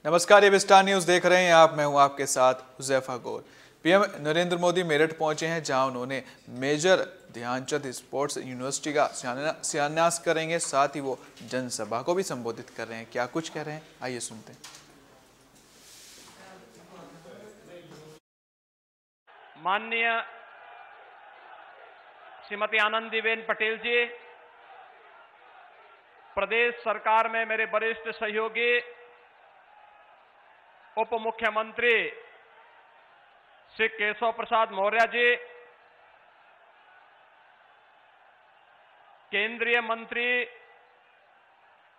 नमस्कार, ये star news देख रहे हैं आप। मैं हूं आपके साथ हुजैफा गोल। पीएम नरेंद्र मोदी मेरठ पहुंचे हैं, जहां उन्होंने मेजर ध्यानचंद स्पोर्ट्स यूनिवर्सिटी का शिलान्यास करेंगे। साथ ही वो जनसभा को भी संबोधित कर रहे हैं। क्या कुछ कह रहे हैं, आइए सुनते हैं। माननीय श्रीमती आनंदीबेन पटेल जी, प्रदेश सरकार में मेरे वरिष्ठ सहयोगी उप मुख्यमंत्री श्री केशव प्रसाद मौर्य जी, केंद्रीय मंत्री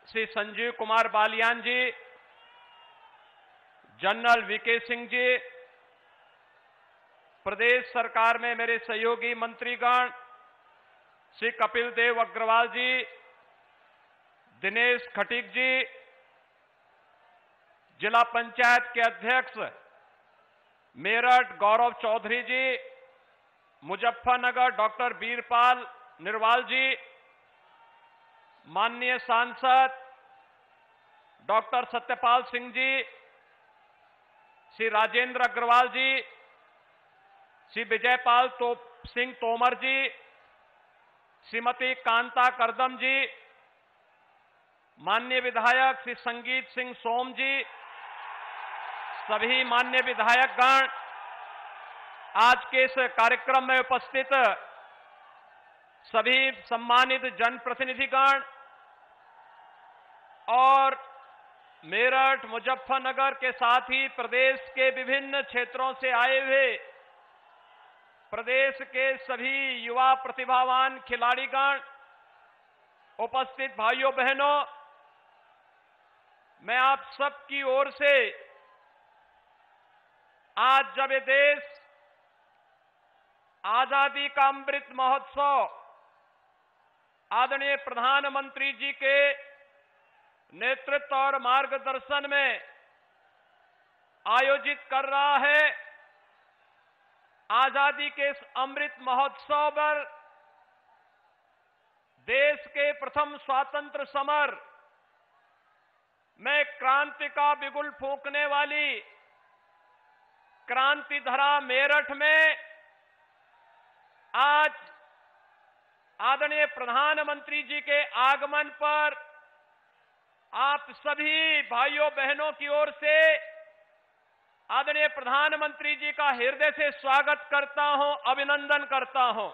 श्री संजीव कुमार बालियान जी, जनरल वीके सिंह जी, प्रदेश सरकार में मेरे सहयोगी मंत्रीगण श्री कपिल देव अग्रवाल जी, दिनेश खटीक जी, जिला पंचायत के अध्यक्ष मेरठ गौरव चौधरी जी, मुजफ्फरनगर डॉक्टर वीरपाल निरवाल जी, माननीय सांसद डॉक्टर सत्यपाल सिंह जी, श्री राजेंद्र अग्रवाल जी, श्री विजयपाल सिंह तोमर जी, श्रीमती कांता करदम जी, माननीय विधायक श्री संगीत सिंह सोम जी, सभी माननीय विधायकगण, आज के इस कार्यक्रम में उपस्थित सभी सम्मानित जनप्रतिनिधिगण और मेरठ, मुजफ्फरनगर के साथ ही प्रदेश के विभिन्न क्षेत्रों से आए हुए प्रदेश के सभी युवा प्रतिभावान खिलाड़ीगण, उपस्थित भाइयों बहनों, मैं आप सबकी ओर से आज जब ये देश आजादी का अमृत महोत्सव आदरणीय प्रधानमंत्री जी के नेतृत्व और मार्गदर्शन में आयोजित कर रहा है, आजादी के इस अमृत महोत्सव पर देश के प्रथम स्वातंत्र समर में क्रांति का बिगुल फूंकने वाली क्रांति धरा मेरठ में आज आदरणीय प्रधानमंत्री जी के आगमन पर आप सभी भाइयों बहनों की ओर से आदरणीय प्रधानमंत्री जी का हृदय से स्वागत करता हूं, अभिनंदन करता हूं।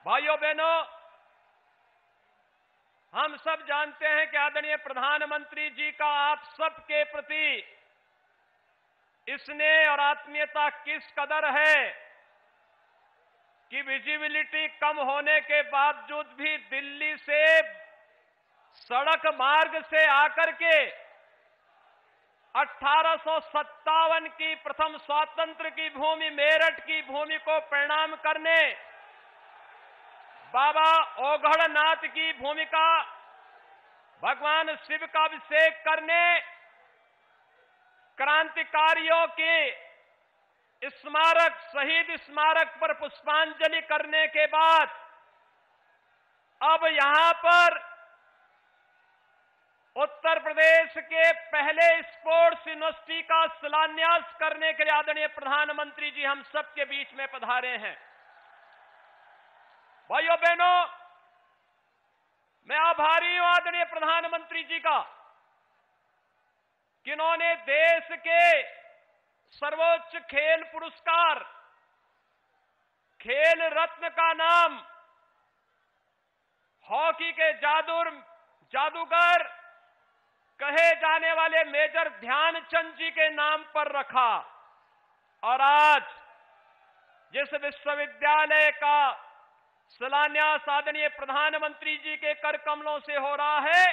भाइयों बहनों, हम सब जानते हैं कि आदरणीय प्रधानमंत्री जी का आप सबके प्रति स्नेह और आत्मीयता किस कदर है कि विजिबिलिटी कम होने के बावजूद भी दिल्ली से सड़क मार्ग से आकर के 1857 की प्रथम स्वातंत्र की भूमि मेरठ की भूमि को प्रणाम करने, बाबा ओघड़नाथ की भूमिका भगवान शिव का अभिषेक करने, क्रांतिकारियों के स्मारक शहीद स्मारक पर पुष्पांजलि करने के बाद अब यहां पर उत्तर प्रदेश के पहले स्पोर्ट्स यूनिवर्सिटी का शिलान्यास करने के लिए आदरणीय प्रधानमंत्री जी हम सबके बीच में पधारे हैं। भाइयों बहनों, मैं आभारी हूं आदरणीय प्रधानमंत्री जी का कि उन्होंने देश के सर्वोच्च खेल पुरस्कार खेल रत्न का नाम हॉकी के जादूगर कहे जाने वाले मेजर ध्यानचंद जी के नाम पर रखा। और आज जिस विश्वविद्यालय का शिलान्यास आदरणीय प्रधानमंत्री जी के कर कमलों से हो रहा है,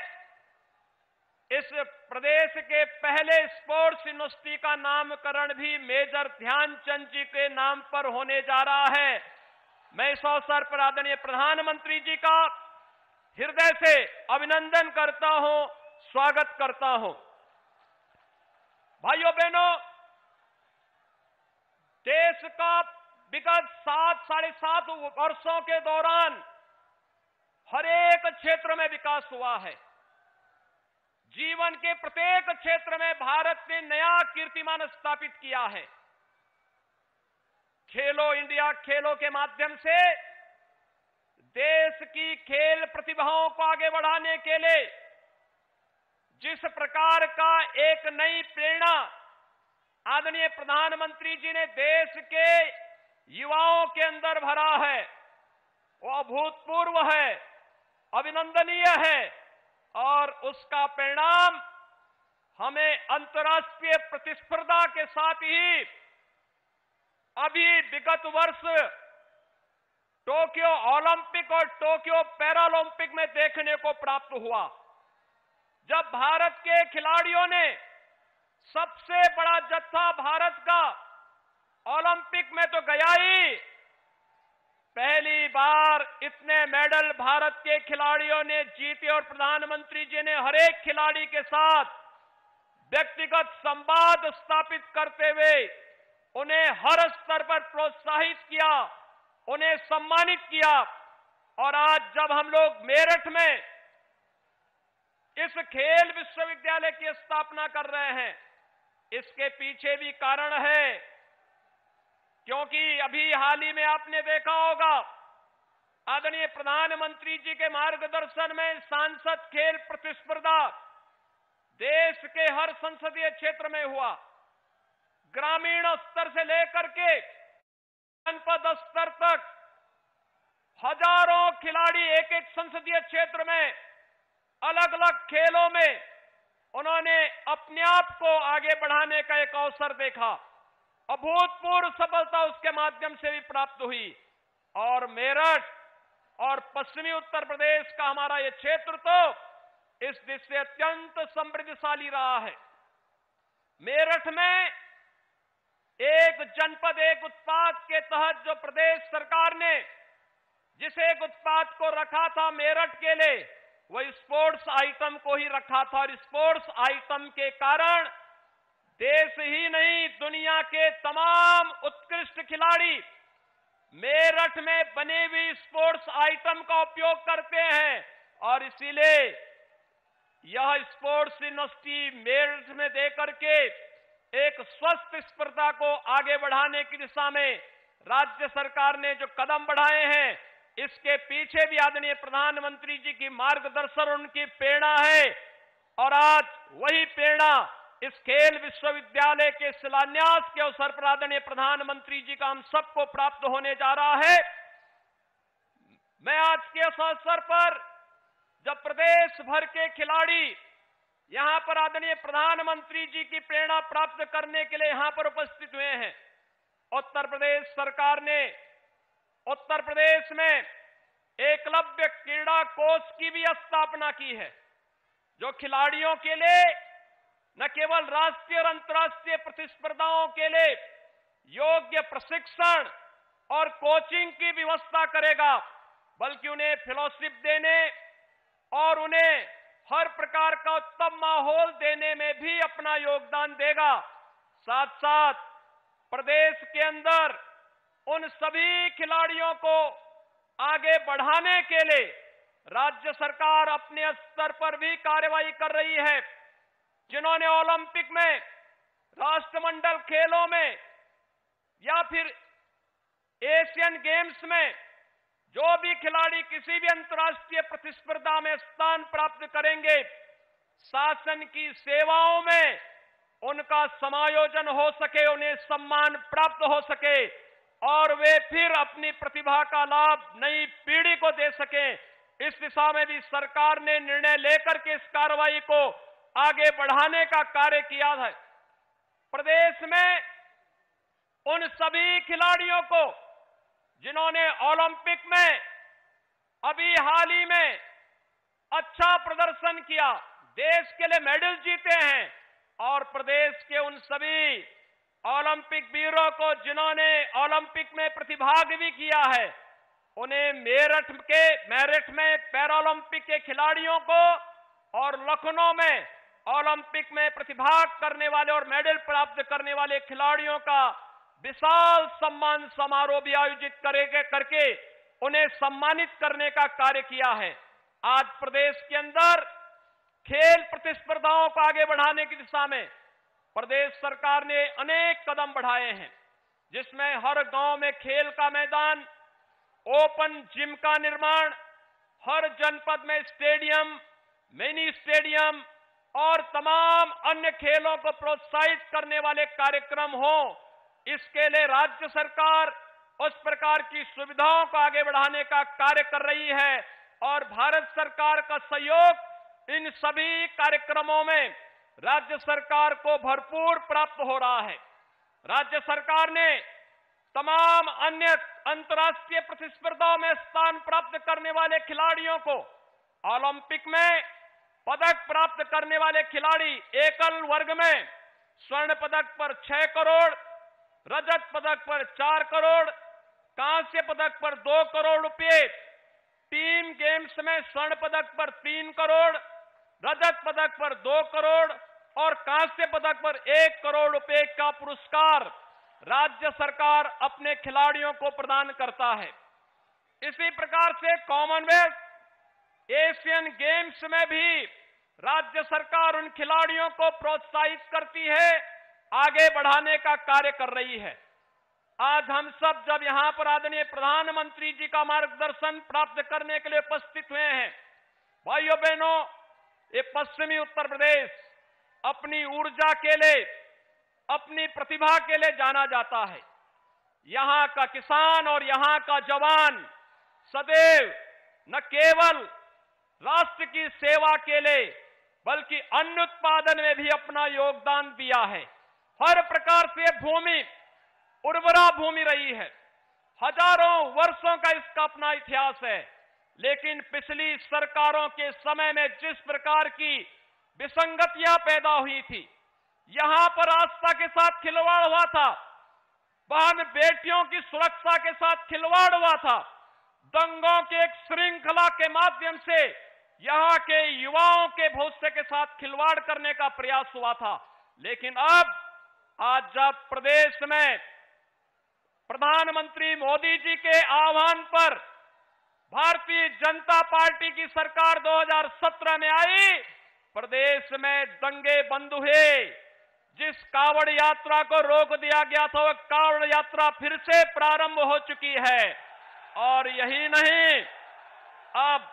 इस प्रदेश के पहले स्पोर्ट्स यूनिवर्सिटी का नामकरण भी मेजर ध्यानचंद जी के नाम पर होने जा रहा है। मैं इस अवसर पर आदरणीय प्रधानमंत्री जी का हृदय से अभिनंदन करता हूं, स्वागत करता हूं। भाइयों बहनों, देश का विगत 7-7.5 वर्षों के दौरान हर एक क्षेत्र में विकास हुआ है। जीवन के प्रत्येक क्षेत्र में भारत ने नया कीर्तिमान स्थापित किया है। खेलो इंडिया खेलों के माध्यम से देश की खेल प्रतिभाओं को आगे बढ़ाने के लिए जिस प्रकार का एक नई प्रेरणा आदरणीय प्रधानमंत्री जी ने देश के युवाओं के अंदर भरा है, वो अभूतपूर्व है, अभिनंदनीय है और उसका परिणाम हमें अंतर्राष्ट्रीय प्रतिस्पर्धा के साथ ही अभी विगत वर्ष टोक्यो ओलंपिक और टोक्यो पैरालंपिक में देखने को प्राप्त हुआ, जब भारत के खिलाड़ियों ने सबसे बड़ा जत्था भारत का ओलंपिक में तो गया ही, पहली बार इतने मेडल भारत के खिलाड़ियों ने जीते और प्रधानमंत्री जी ने हर एक खिलाड़ी के साथ व्यक्तिगत संवाद स्थापित करते हुए उन्हें हर स्तर पर प्रोत्साहित किया, उन्हें सम्मानित किया। और आज जब हम लोग मेरठ में इस खेल विश्वविद्यालय की स्थापना कर रहे हैं, इसके पीछे भी कारण है, क्योंकि अभी हाल ही में आपने देखा होगा आदरणीय प्रधानमंत्री जी के मार्गदर्शन में सांसद खेल प्रतिस्पर्धा देश के हर संसदीय क्षेत्र में हुआ। ग्रामीण स्तर से लेकर के जनपद स्तर तक हजारों खिलाड़ी एक एक संसदीय क्षेत्र में अलग अलग खेलों में उन्होंने अपने आप को आगे बढ़ाने का एक अवसर देखा। अभूतपूर्व सफलता उसके माध्यम से भी प्राप्त हुई और मेरठ और पश्चिमी उत्तर प्रदेश का हमारा ये क्षेत्र तो इस दिशा से अत्यंत समृद्धशाली रहा है। मेरठ में एक जनपद एक उत्पाद के तहत जो प्रदेश सरकार ने जिस एक उत्पाद को रखा था मेरठ के लिए, वह स्पोर्ट्स आइटम को ही रखा था और स्पोर्ट्स आइटम के कारण देश ही नहीं दुनिया के तमाम उत्कृष्ट खिलाड़ी मेरठ में बने हुए स्पोर्ट्स आइटम का उपयोग करते हैं और इसीलिए यह स्पोर्ट्स यूनिवर्सिटी मेरठ में देकर के एक स्वस्थ स्पर्धा को आगे बढ़ाने की दिशा में राज्य सरकार ने जो कदम बढ़ाए हैं, इसके पीछे भी आदरणीय प्रधानमंत्री जी की मार्गदर्शन उनकी प्रेरणा है। और आज वही प्रेरणा इस खेल विश्वविद्यालय के शिलान्यास के अवसर पर आदरणीय प्रधानमंत्री जी का हम सबको प्राप्त होने जा रहा है। मैं आज के इस अवसर पर जब प्रदेश भर के खिलाड़ी यहां पर आदरणीय प्रधानमंत्री जी की प्रेरणा प्राप्त करने के लिए यहां पर उपस्थित हुए हैं, उत्तर प्रदेश सरकार ने उत्तर प्रदेश में एकलव्य क्रीड़ा कोष की भी स्थापना की है, जो खिलाड़ियों के लिए न केवल राष्ट्रीय और अंतर्राष्ट्रीय प्रतिस्पर्धाओं के लिए योग्य प्रशिक्षण और कोचिंग की व्यवस्था करेगा, बल्कि उन्हें फेलोशिप देने और उन्हें हर प्रकार का उत्तम माहौल देने में भी अपना योगदान देगा। साथ साथ प्रदेश के अंदर उन सभी खिलाड़ियों को आगे बढ़ाने के लिए राज्य सरकार अपने स्तर पर भी कार्रवाई कर रही है। जिन्होंने ओलंपिक में, राष्ट्रमंडल खेलों में या फिर एशियन गेम्स में जो भी खिलाड़ी किसी भी अंतर्राष्ट्रीय प्रतिस्पर्धा में स्थान प्राप्त करेंगे, शासन की सेवाओं में उनका समायोजन हो सके, उन्हें सम्मान प्राप्त हो सके और वे फिर अपनी प्रतिभा का लाभ नई पीढ़ी को दे सके। इस दिशा में भी सरकार ने निर्णय लेकर के इस कार्रवाई को आगे बढ़ाने का कार्य किया है। प्रदेश में उन सभी खिलाड़ियों को जिन्होंने ओलंपिक में अभी हाल ही में अच्छा प्रदर्शन किया, देश के लिए मेडल जीते हैं, और प्रदेश के उन सभी ओलंपिक वीरों को जिन्होंने ओलंपिक में प्रतिभाग भी किया है, उन्हें मेरठ में पैरालंपिक के खिलाड़ियों को और लखनऊ में ओलंपिक में प्रतिभाग करने वाले और मेडल प्राप्त करने वाले खिलाड़ियों का विशाल सम्मान समारोह भी आयोजित करके उन्हें सम्मानित करने का कार्य किया है। आज प्रदेश के अंदर खेल प्रतिस्पर्धाओं को आगे बढ़ाने की दिशा में प्रदेश सरकार ने अनेक कदम बढ़ाए हैं, जिसमें हर गांव में खेल का मैदान, ओपन जिम का निर्माण, हर जनपद में स्टेडियम, मिनी स्टेडियम और तमाम अन्य खेलों को प्रोत्साहित करने वाले कार्यक्रम हो। इसके लिए राज्य सरकार उस प्रकार की सुविधाओं को आगे बढ़ाने का कार्य कर रही है और भारत सरकार का सहयोग इन सभी कार्यक्रमों में राज्य सरकार को भरपूर प्राप्त हो रहा है। राज्य सरकार ने तमाम अन्य अंतर्राष्ट्रीय प्रतिस्पर्धाओं में स्थान प्राप्त करने वाले खिलाड़ियों को, ओलंपिक में पदक प्राप्त करने वाले खिलाड़ी एकल वर्ग में स्वर्ण पदक पर 6 करोड़, रजत पदक पर 4 करोड़, कांस्य पदक पर 2 करोड़ रुपए, टीम गेम्स में स्वर्ण पदक पर 3 करोड़, रजत पदक पर 2 करोड़ और कांस्य पदक पर 1 करोड़ रुपए का पुरस्कार राज्य सरकार अपने खिलाड़ियों को प्रदान करता है। इसी प्रकार से कॉमनवेल्थ, एशियन गेम्स में भी राज्य सरकार उन खिलाड़ियों को प्रोत्साहित करती है, आगे बढ़ाने का कार्य कर रही है। आज हम सब जब यहां पर आदरणीय प्रधानमंत्री जी का मार्गदर्शन प्राप्त करने के लिए उपस्थित हुए हैं, भाइयों बहनों, ये पश्चिमी उत्तर प्रदेश अपनी ऊर्जा के लिए, अपनी प्रतिभा के लिए जाना जाता है। यहां का किसान और यहां का जवान सदैव न केवल राष्ट्र की सेवा के लिए बल्कि अन्न उत्पादन में भी अपना योगदान दिया है। हर प्रकार से भूमि उर्वरा भूमि रही है, हजारों वर्षों का इसका अपना इतिहास है, लेकिन पिछली सरकारों के समय में जिस प्रकार की विसंगतियां पैदा हुई थी, यहां पर आस्था के साथ खिलवाड़ हुआ था, बहन बेटियों की सुरक्षा के साथ खिलवाड़ हुआ था, दंगों की एक श्रृंखला के माध्यम से यहां के युवाओं के भविष्य के साथ खिलवाड़ करने का प्रयास हुआ था। लेकिन अब आज जब प्रदेश में प्रधानमंत्री मोदी जी के आह्वान पर भारतीय जनता पार्टी की सरकार 2017 में आई, प्रदेश में दंगे बंद हुए। जिस कावड़ यात्रा को रोक दिया गया था, वह कावड़ यात्रा फिर से प्रारंभ हो चुकी है। और यही नहीं, अब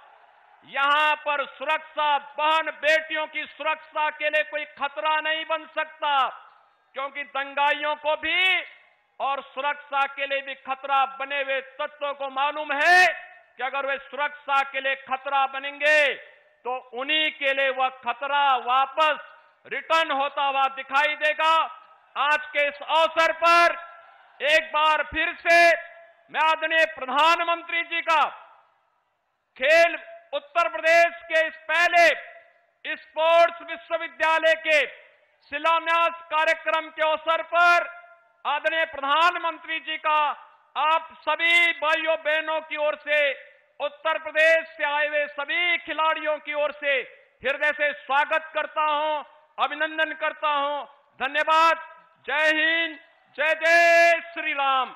यहां पर सुरक्षा, बहन बेटियों की सुरक्षा के लिए कोई खतरा नहीं बन सकता, क्योंकि दंगाइयों को भी और सुरक्षा के लिए भी खतरा बने हुए तत्वों को मालूम है कि अगर वे सुरक्षा के लिए खतरा बनेंगे तो उन्हीं के लिए वह खतरा वापस रिटर्न होता हुआ दिखाई देगा। आज के इस अवसर पर एक बार फिर से मैं आदरणीय प्रधानमंत्री जी का खेल उत्तर प्रदेश के इस पहले स्पोर्ट्स विश्वविद्यालय के शिलान्यास कार्यक्रम के अवसर पर आदरणीय प्रधानमंत्री जी का आप सभी भाइयों बहनों की ओर से, उत्तर प्रदेश से आए हुए सभी खिलाड़ियों की ओर से हृदय से स्वागत करता हूं, अभिनंदन करता हूं। धन्यवाद। जय हिंद, जय जय श्री राम।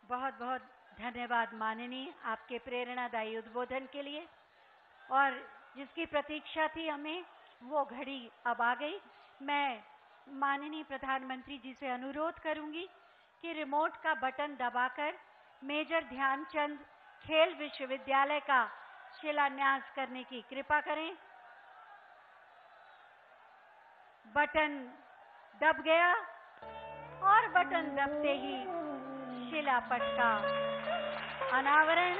बहुत बहुत धन्यवाद माननीय, आपके प्रेरणादायी उद्बोधन के लिए। और जिसकी प्रतीक्षा थी हमें, वो घड़ी अब आ गई। मैं माननीय प्रधानमंत्री जी से अनुरोध करूंगी कि रिमोट का बटन दबाकर मेजर ध्यानचंद खेल विश्वविद्यालय का शिलान्यास करने की कृपा करें। बटन दब गया और बटन दबते ही शिलापट का अनावरण।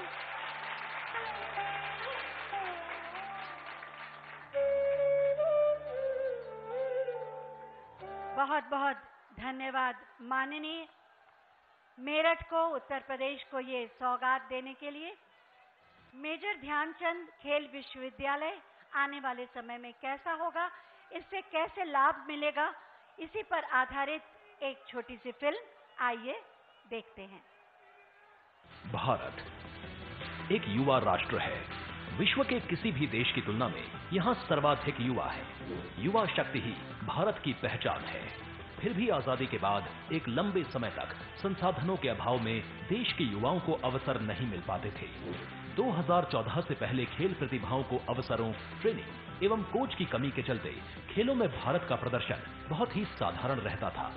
बहुत बहुत धन्यवाद माननीय, मेरठ को, उत्तर प्रदेश को ये सौगात देने के लिए। मेजर ध्यानचंद खेल विश्वविद्यालय आने वाले समय में कैसा होगा, इससे कैसे लाभ मिलेगा, इसी पर आधारित एक छोटी सी फिल्म, आइए देखते हैं। भारत एक युवा राष्ट्र है। विश्व के किसी भी देश की तुलना में यहाँ सर्वाधिक युवा है। युवा शक्ति ही भारत की पहचान है। फिर भी आजादी के बाद एक लंबे समय तक संसाधनों के अभाव में देश के युवाओं को अवसर नहीं मिल पाते थे। 2014 से पहले खेल प्रतिभाओं को अवसरों, ट्रेनिंग एवं कोच की कमी के चलते खेलों में भारत का प्रदर्शन बहुत ही साधारण रहता था।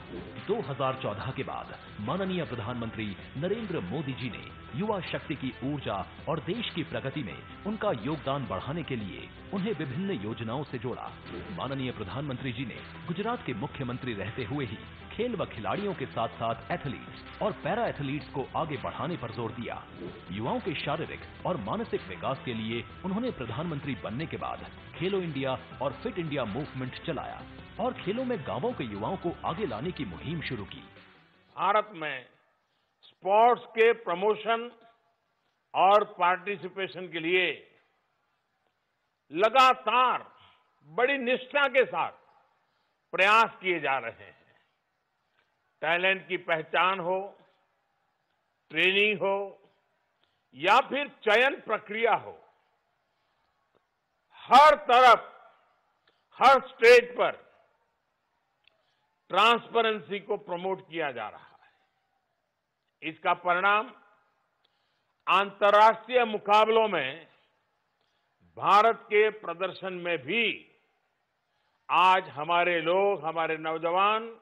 2014 के बाद माननीय प्रधानमंत्री नरेंद्र मोदी जी ने युवा शक्ति की ऊर्जा और देश की प्रगति में उनका योगदान बढ़ाने के लिए उन्हें विभिन्न योजनाओं से जोड़ा। माननीय प्रधानमंत्री जी ने गुजरात के मुख्यमंत्री रहते हुए ही खेल व खिलाड़ियों के साथ साथ एथलीट्स और पैरा एथलीट्स को आगे बढ़ाने पर जोर दिया। युवाओं के शारीरिक और मानसिक विकास के लिए उन्होंने प्रधानमंत्री बनने के बाद खेलो इंडिया और फिट इंडिया मूवमेंट चलाया और खेलों में गांवों के युवाओं को आगे लाने की मुहिम शुरू की। भारत में स्पोर्ट्स के प्रमोशन और पार्टिसिपेशन के लिए लगातार बड़ी निष्ठा के साथ प्रयास किए जा रहे हैं। टैलेंट की पहचान हो, ट्रेनिंग हो या फिर चयन प्रक्रिया हो, हर तरफ, हर स्टेज पर ट्रांसपेरेंसी को प्रमोट किया जा रहा है। इसका परिणाम अंतर्राष्ट्रीय मुकाबलों में भारत के प्रदर्शन में भी आज हमारे लोग, हमारे नौजवान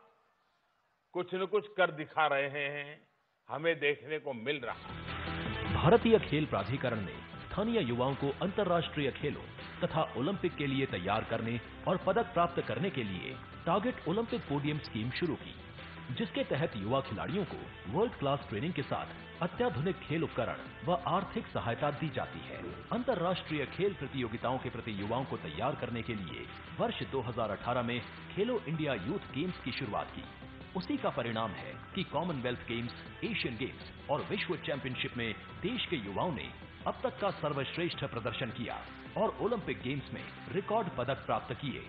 कुछ न कुछ कर दिखा रहे हैं, हमें देखने को मिल रहा है। भारतीय खेल प्राधिकरण ने स्थानीय युवाओं को अंतर्राष्ट्रीय खेलों तथा ओलंपिक के लिए तैयार करने और पदक प्राप्त करने के लिए टारगेट ओलंपिक पोडियम स्कीम शुरू की, जिसके तहत युवा खिलाड़ियों को वर्ल्ड क्लास ट्रेनिंग के साथ अत्याधुनिक खेल उपकरण व आर्थिक सहायता दी जाती है। अंतर्राष्ट्रीय खेल प्रतियोगिताओं के प्रति युवाओं को तैयार करने के लिए वर्ष 2018 में खेलो इंडिया यूथ गेम्स की शुरुआत की। उसी का परिणाम है कि कॉमनवेल्थ गेम्स, एशियन गेम्स और विश्व चैंपियनशिप में देश के युवाओं ने अब तक का सर्वश्रेष्ठ प्रदर्शन किया और ओलंपिक गेम्स में रिकॉर्ड पदक प्राप्त किए।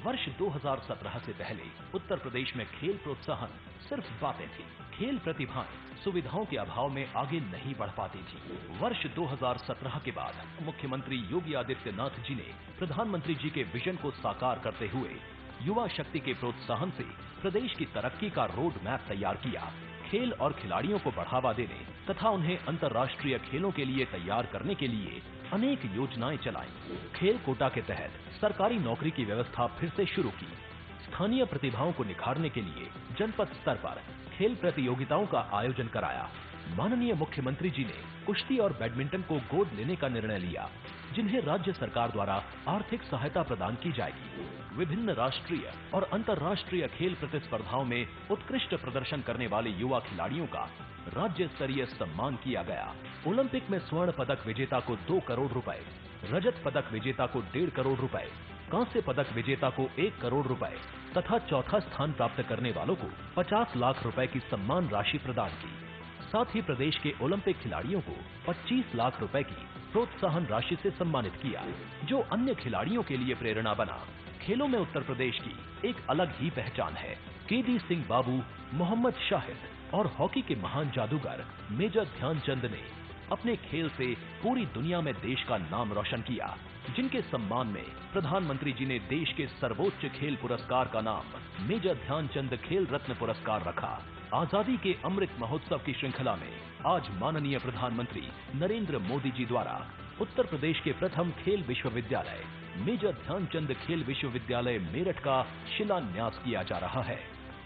वर्ष 2017 से पहले उत्तर प्रदेश में खेल प्रोत्साहन सिर्फ बातें थी। खेल प्रतिभाएं सुविधाओं के अभाव में आगे नहीं बढ़ पाती थी। वर्ष 2017 के बाद मुख्यमंत्री योगी आदित्यनाथ जी ने प्रधानमंत्री जी के विजन को साकार करते हुए युवा शक्ति के प्रोत्साहन से प्रदेश की तरक्की का रोड मैप तैयार किया। खेल और खिलाड़ियों को बढ़ावा देने तथा उन्हें अंतर्राष्ट्रीय खेलों के लिए तैयार करने के लिए अनेक योजनाएं चलाई। खेल कोटा के तहत सरकारी नौकरी की व्यवस्था फिर से शुरू की। स्थानीय प्रतिभाओं को निखारने के लिए जनपद स्तर पर खेल प्रतियोगिताओं का आयोजन कराया। माननीय मुख्यमंत्री जी ने कुश्ती और बैडमिंटन को गोद लेने का निर्णय लिया, जिन्हें राज्य सरकार द्वारा आर्थिक सहायता प्रदान की जाएगी। विभिन्न राष्ट्रीय और अंतर्राष्ट्रीय खेल प्रतिस्पर्धाओं में उत्कृष्ट प्रदर्शन करने वाले युवा खिलाड़ियों का राज्य स्तरीय सम्मान किया गया। ओलंपिक में स्वर्ण पदक विजेता को 2 करोड़ रुपए, रजत पदक विजेता को 1.5 करोड़ रुपए, कांस्य पदक विजेता को 1 करोड़ रुपए तथा चौथा स्थान प्राप्त करने वालों को 50 लाख रुपए की सम्मान राशि प्रदान की। साथ ही प्रदेश के ओलंपिक खिलाड़ियों को 25 लाख रुपए की प्रोत्साहन राशि से सम्मानित किया, जो अन्य खिलाड़ियों के लिए प्रेरणा बना। खेलों में उत्तर प्रदेश की एक अलग ही पहचान है। केडी सिंह बाबू, मोहम्मद शाहिद और हॉकी के महान जादूगर मेजर ध्यानचंद ने अपने खेल से पूरी दुनिया में देश का नाम रोशन किया, जिनके सम्मान में प्रधानमंत्री जी ने देश के सर्वोच्च खेल पुरस्कार का नाम मेजर ध्यानचंद खेल रत्न पुरस्कार रखा। आजादी के अमृत महोत्सव की श्रृंखला में आज माननीय प्रधानमंत्री नरेंद्र मोदी जी द्वारा उत्तर प्रदेश के प्रथम खेल विश्वविद्यालय मेजर ध्यानचंद खेल विश्वविद्यालय मेरठ का शिलान्यास किया जा रहा है,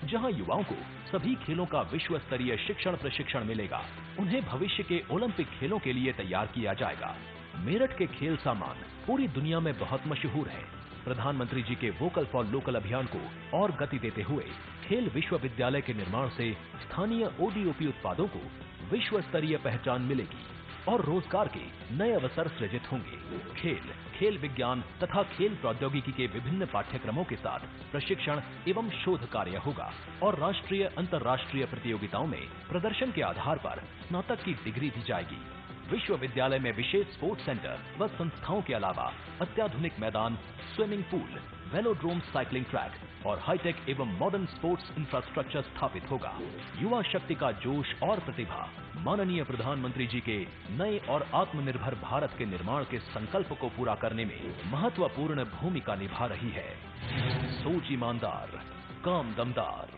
जहां युवाओं को सभी खेलों का विश्व स्तरीय शिक्षण प्रशिक्षण मिलेगा। उन्हें भविष्य के ओलंपिक खेलों के लिए तैयार किया जाएगा। मेरठ के खेल सामान पूरी दुनिया में बहुत मशहूर है। प्रधानमंत्री जी के वोकल फॉर लोकल अभियान को और गति देते हुए खेल विश्वविद्यालय के निर्माण से स्थानीय ओडीओपी उत्पादों को विश्व स्तरीय पहचान मिलेगी और रोजगार के नए अवसर सृजित होंगे। खेल विज्ञान तथा खेल प्रौद्योगिकी के विभिन्न पाठ्यक्रमों के साथ प्रशिक्षण एवं शोध कार्य होगा और राष्ट्रीय अंतर्राष्ट्रीय प्रतियोगिताओं में प्रदर्शन के आधार पर स्नातक की डिग्री दी जाएगी। विश्वविद्यालय में विशेष स्पोर्ट्स सेंटर व संस्थाओं के अलावा अत्याधुनिक मैदान, swimming pool, velodrome, cycling track और हाईटेक एवं मॉडर्न स्पोर्ट्स इंफ्रास्ट्रक्चर स्थापित होगा। युवा शक्ति का जोश और प्रतिभा माननीय प्रधानमंत्री जी के नए और आत्मनिर्भर भारत के निर्माण के संकल्प को पूरा करने में महत्वपूर्ण भूमिका निभा रही है। सोच ईमानदार, काम दमदार।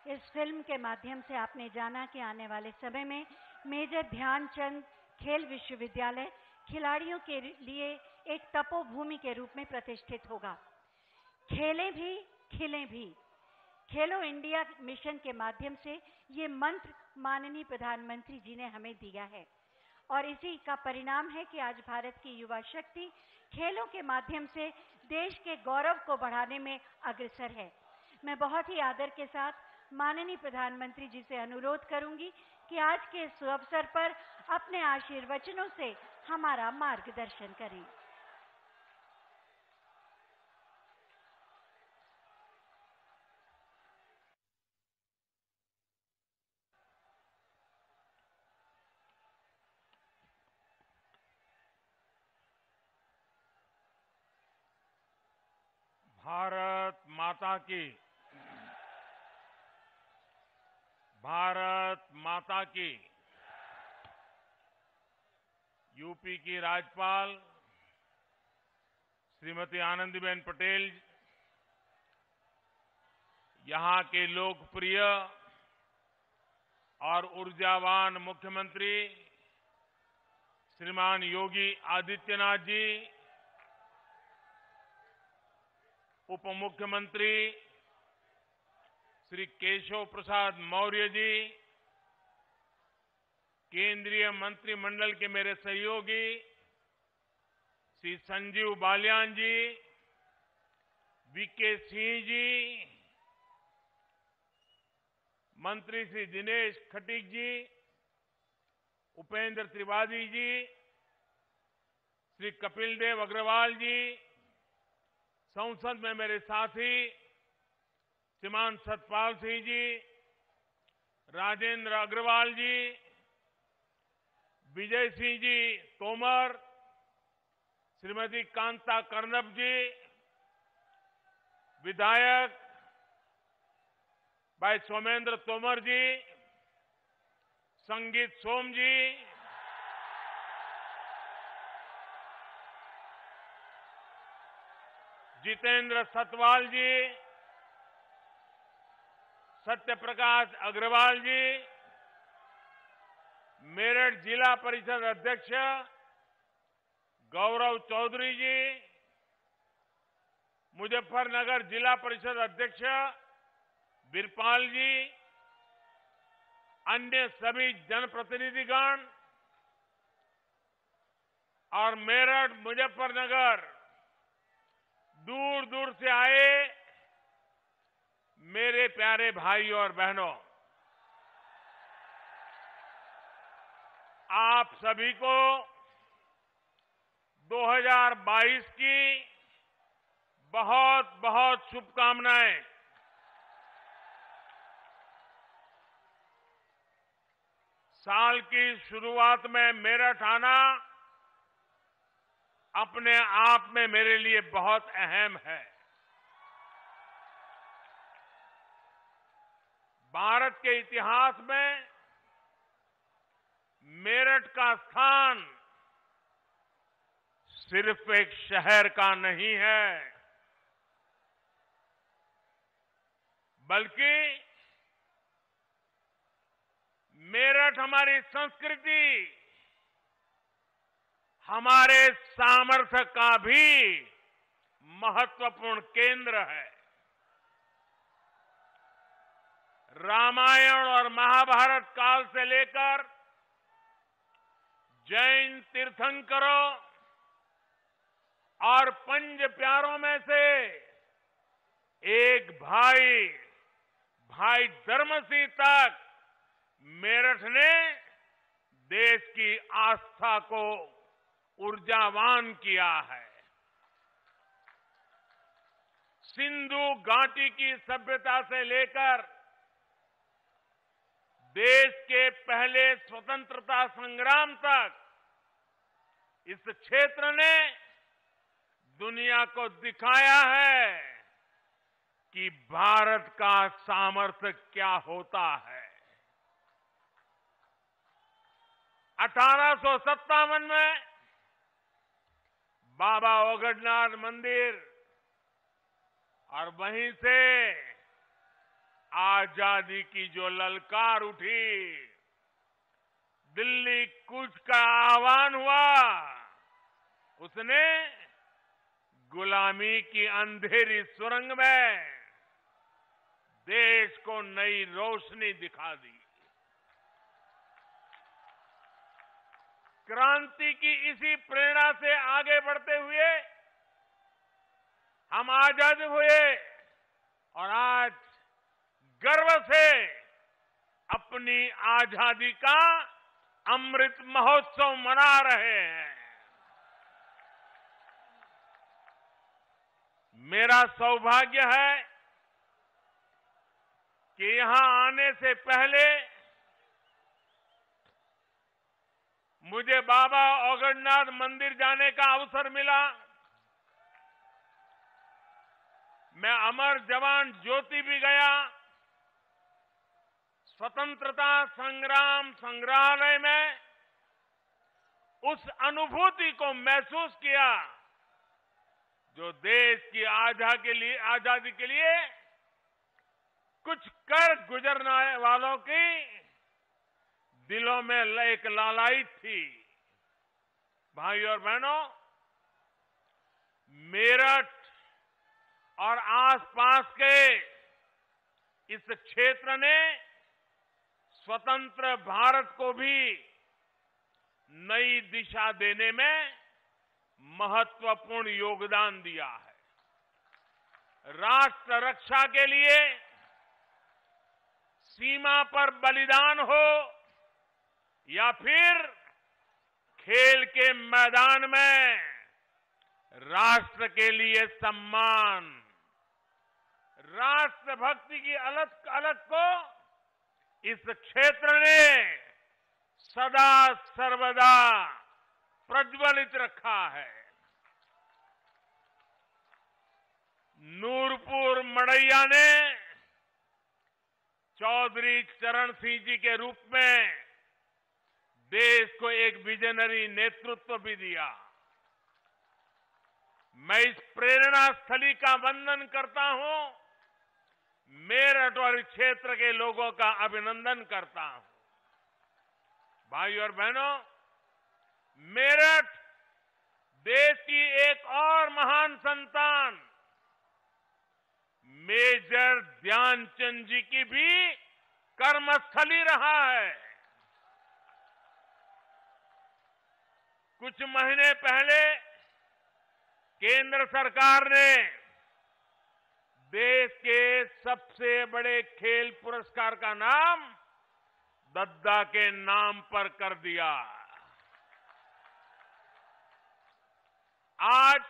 इस फिल्म के माध्यम से आपने जाना कि आने वाले समय में मेजर ध्यानचंद खेल विश्वविद्यालय खिलाड़ियों के लिए एक तपोभूमि के रूप में प्रतिष्ठित होगा। खेलें भी खिलें भी, खेलो इंडिया मिशन के माध्यम से ये मंत्र माननीय प्रधानमंत्री जी ने हमें दिया है और इसी का परिणाम है कि आज भारत की युवा शक्ति खेलों के माध्यम से देश के गौरव को बढ़ाने में अग्रसर है। मैं बहुत ही आदर के साथ माननीय प्रधानमंत्री जी से अनुरोध करूंगी कि आज के इस अवसर पर अपने आशीर्वचनों से हमारा मार्गदर्शन करें। भारत माता की, भारत माता की। यूपी की राज्यपाल श्रीमती आनंदीबेन पटेल, यहां के लोकप्रिय और ऊर्जावान मुख्यमंत्री श्रीमान योगी आदित्यनाथ जी, उप मुख्यमंत्री श्री केशव प्रसाद मौर्य जी, केंद्रीय मंत्रिमंडल के मेरे सहयोगी श्री संजीव बालियान जी, वीके सिंह जी, मंत्री श्री दिनेश खटीक जी, उपेंद्र त्रिपाठी जी, श्री कपिल देव अग्रवाल जी, संसद में मेरे साथी श्रीमान सतपाल सिंह जी, राजेंद्र अग्रवाल जी, विजय सिंह जी तोमर, श्रीमती कांता कर्णब जी, विधायक भाई सोमेंद्र तोमर जी, संगीत सोम जी, जितेंद्र सतवाल जी, सत्यप्रकाश अग्रवाल जी, मेरठ जिला परिषद अध्यक्ष गौरव चौधरी जी, मुजफ्फरनगर जिला परिषद अध्यक्ष बिरपाल जी, अन्य सभी जनप्रतिनिधिगण और मेरठ मुजफ्फरनगर दूर दूर से आए मेरे प्यारे भाई और बहनों, आप सभी को 2022 की बहुत बहुत शुभकामनाएं। साल की शुरुआत में मेरठ आना अपने आप में मेरे लिए बहुत अहम है। भारत के इतिहास में मेरठ का स्थान सिर्फ एक शहर का नहीं है, बल्कि मेरठ हमारी संस्कृति, हमारे सामर्थ्य का भी महत्वपूर्ण केंद्र है। रामायण और महाभारत काल से लेकर जैन तीर्थंकरों और पंच प्यारों में से एक भाई धर्मसिंह तक मेरठ ने देश की आस्था को ऊर्जावान किया है। सिंधु घाटी की सभ्यता से लेकर देश के पहले स्वतंत्रता संग्राम तक इस क्षेत्र ने दुनिया को दिखाया है कि भारत का सामर्थ्य क्या होता है। 1857 में बाबा ओगडनाथ मंदिर और वहीं से आजादी की जो ललकार उठी, दिल्ली कूच का आह्वान हुआ, उसने गुलामी की अंधेरी सुरंग में देश को नई रोशनी दिखा दी। क्रांति की इसी प्रेरणा से आगे बढ़ते हुए हम आजाद हुए और आज गर्व से अपनी आजादी का अमृत महोत्सव मना रहे हैं। मेरा सौभाग्य है कि यहां आने से पहले मुझे बाबा औगड़नाथ मंदिर जाने का अवसर मिला। मैं अमर जवान ज्योति भी गया, स्वतंत्रता संग्राम संग्रहालय में उस अनुभूति को महसूस किया जो देश की आजादी के लिए कुछ कर गुजरने वालों की दिलों में एक लालायित थी। भाइयों और बहनों, मेरठ और आसपास के इस क्षेत्र ने स्वतंत्र भारत को भी नई दिशा देने में महत्वपूर्ण योगदान दिया है। राष्ट्र रक्षा के लिए सीमा पर बलिदान हो या फिर खेल के मैदान में राष्ट्र के लिए सम्मान, राष्ट्रभक्ति की अलख को इस क्षेत्र ने सदा सर्वदा प्रज्वलित रखा है। नूरपुर मड़ैया ने चौधरी चरण सिंह जी के रूप में देश को एक विजनरी नेतृत्व भी दिया। मैं इस प्रेरणा स्थली का वंदन करता हूं, मेरठ और क्षेत्र के लोगों का अभिनंदन करता हूं। भाइयों और बहनों, मेरठ देश की एक और महान संतान मेजर ध्यानचंद जी की भी कर्मस्थली रहा है। कुछ महीने पहले केंद्र सरकार ने देश के सबसे बड़े खेल पुरस्कार का नाम दद्दा के नाम पर कर दिया। आज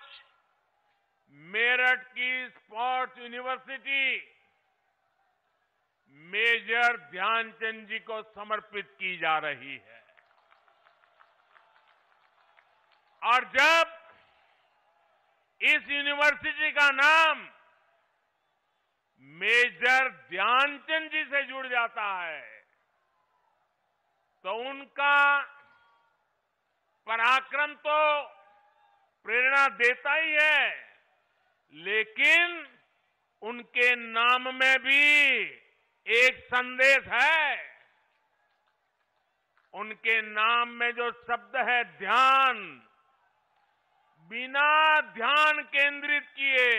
मेरठ की स्पोर्ट्स यूनिवर्सिटी मेजर ध्यानचंद जी को समर्पित की जा रही है। और जब इस यूनिवर्सिटी का नाम मेजर ध्यानचंद जी से जुड़ जाता है तो उनका पराक्रम तो प्रेरणा देता ही है, लेकिन उनके नाम में भी एक संदेश है। उनके नाम में जो शब्द है ध्यान, बिना ध्यान केंद्रित किए,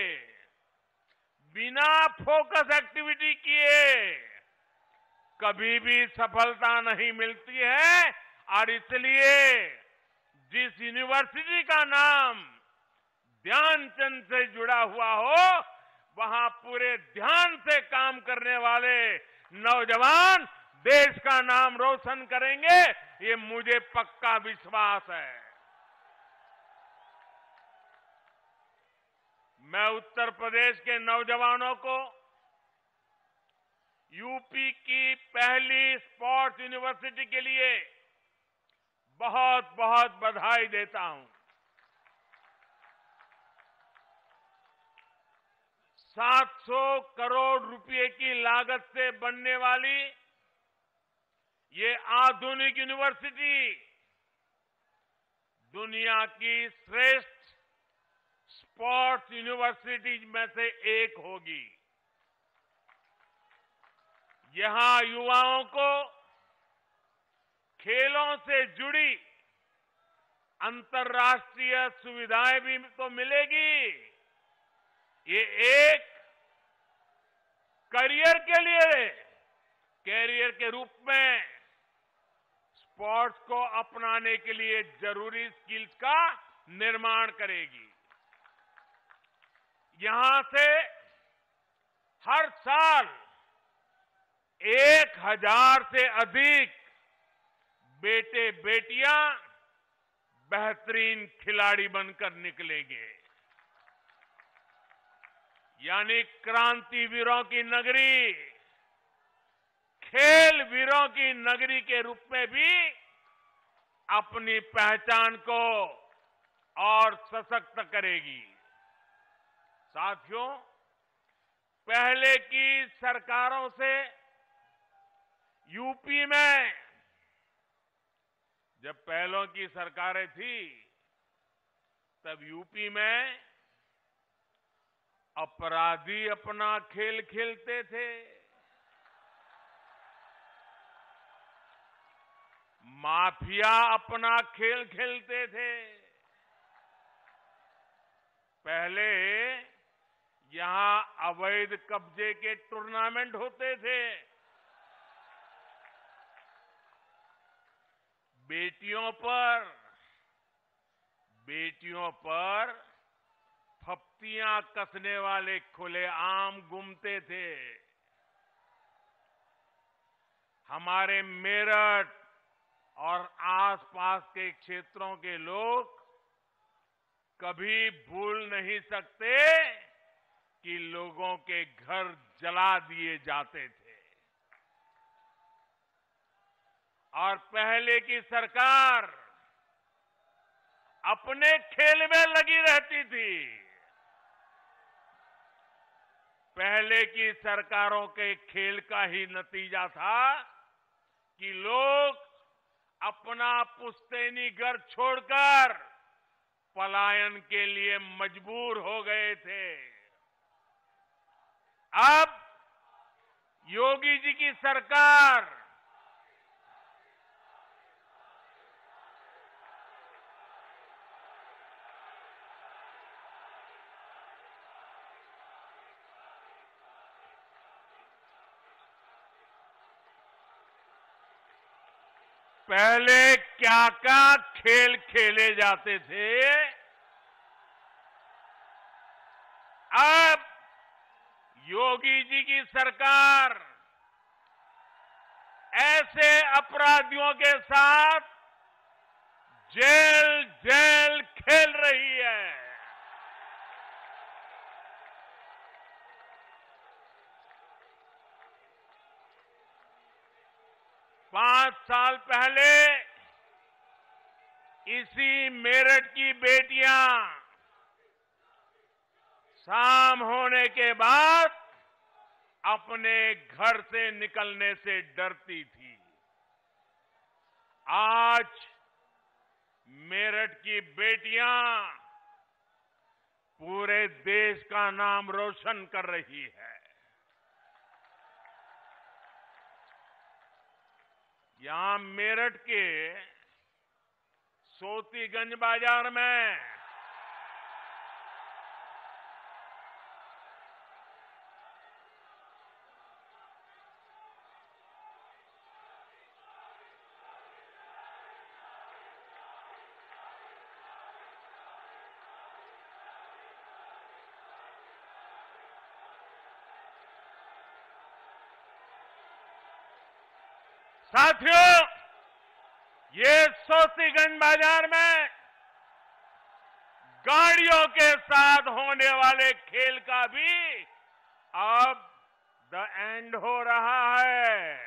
बिना फोकस एक्टिविटी किए कभी भी सफलता नहीं मिलती है। और इसलिए जिस यूनिवर्सिटी का नाम ध्यानचंद से जुड़ा हुआ हो, वहां पूरे ध्यान से काम करने वाले नौजवान देश का नाम रोशन करेंगे, ये मुझे पक्का विश्वास है। मैं उत्तर प्रदेश के नौजवानों को यूपी की पहली स्पोर्ट्स यूनिवर्सिटी के लिए बहुत बहुत बधाई देता हूं। 700 करोड़ रुपए की लागत से बनने वाली ये आधुनिक यूनिवर्सिटी दुनिया की श्रेष्ठ स्पोर्ट्स यूनिवर्सिटीज में से एक होगी। यहां युवाओं को खेलों से जुड़ी अंतर्राष्ट्रीय सुविधाएं भी तो मिलेगी। ये एक करियर के रूप में स्पोर्ट्स को अपनाने के लिए जरूरी स्किल्स का निर्माण करेगी। यहां से हर साल 1000 से अधिक बेटे बेटियां बेहतरीन खिलाड़ी बनकर निकलेंगे। यानी क्रांतिवीरों की नगरी, खेल वीरों की नगरी के रूप में भी अपनी पहचान को और सशक्त करेगी। साथियों, पहले की सरकारों से यूपी में, जब पहलों की सरकारें थी तब यूपी में अपराधी अपना खेल खेलते थे, माफिया अपना खेल खेलते थे। पहले यहां अवैध कब्जे के टूर्नामेंट होते थे। बेटियों पर फप्तियां कसने वाले खुलेआम घूमते थे। हमारे मेरठ और आसपास के क्षेत्रों के लोग कभी भूल नहीं सकते कि लोगों के घर जला दिए जाते थे। और पहले की सरकार अपने खेल में लगी रहती थी। पहले की सरकारों के खेल का ही नतीजा था कि लोग अपना पुश्तैनी घर छोड़कर पलायन के लिए मजबूर हो गए थे। अब योगी जी की सरकार पहले क्या क्या खेल खेले जाते थे, अब योगी जी की सरकार ऐसे अपराधियों के साथ जेल खेल रही है। पांच साल पहले इसी मेरठ की बेटियां शाम होने के बाद अपने घर से निकलने से डरती थी। आज मेरठ की बेटियां पूरे देश का नाम रोशन कर रही है। यहां मेरठ के सोतीगंज बाजार में साथियों, ये सोतीगंज बाजार में गाड़ियों के साथ होने वाले खेल का भी अब द एंड हो रहा है।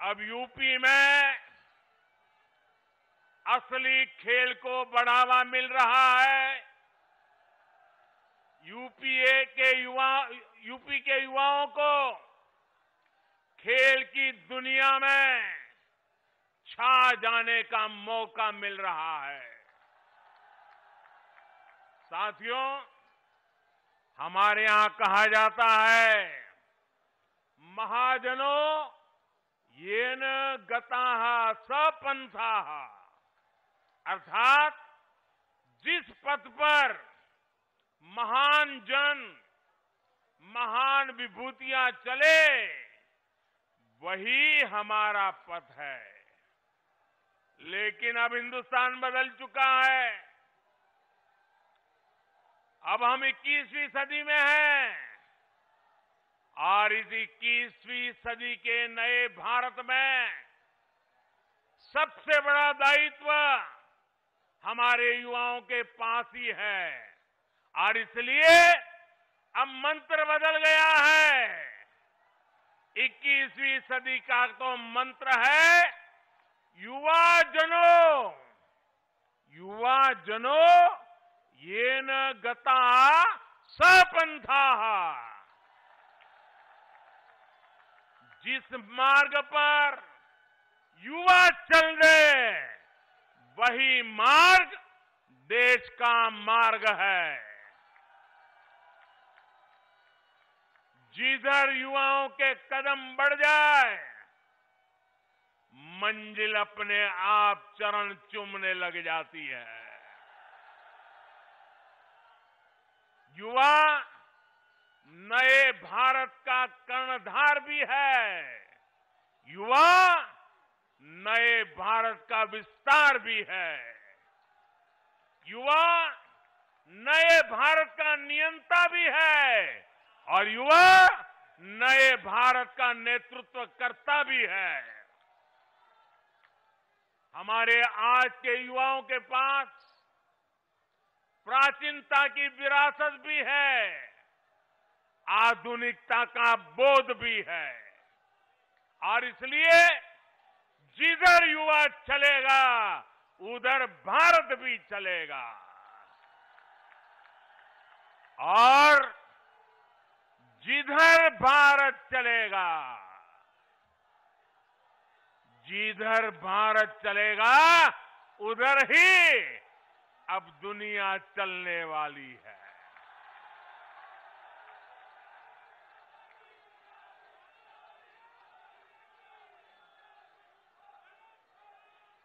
अब यूपी में असली खेल को बढ़ावा मिल रहा है। यूपी के युवाओं को खेल की दुनिया में छा जाने का मौका मिल रहा है। साथियों, हमारे यहां कहा जाता है, महाजनों येन गताः स पंथाः, अर्थात जिस पथ पर महान जन, महान विभूतियां चले, वही हमारा पथ है। लेकिन अब हिंदुस्तान बदल चुका है। अब हम 21वीं सदी में हैं और इस 21वीं सदी के नए भारत में सबसे बड़ा दायित्व हमारे युवाओं के पास ही है। और इसलिए अब मंत्र बदल गया है। 21वीं सदी का तो मंत्र है, युवा जनों, युवा जनों येन गताः स पंथाः। जिस मार्ग पर युवा चल दे, वही मार्ग देश का मार्ग है। जिधर युवाओं के कदम बढ़ जाए, मंजिल अपने आप चरण चूमने लग जाती है। युवा नए भारत का कर्णधार भी है। युवा नए भारत का विस्तार भी है। युवा नए भारत का नियंता भी है और युवा नए भारत का नेतृत्व करता भी है। हमारे आज के युवाओं के पास प्राचीनता की विरासत भी है, आधुनिकता का बोध भी है। और इसलिए जिधर युवा चलेगा, उधर भारत भी चलेगा। और जिधर भारत चलेगा, जिधर भारत चलेगा, उधर ही अब दुनिया चलने वाली है।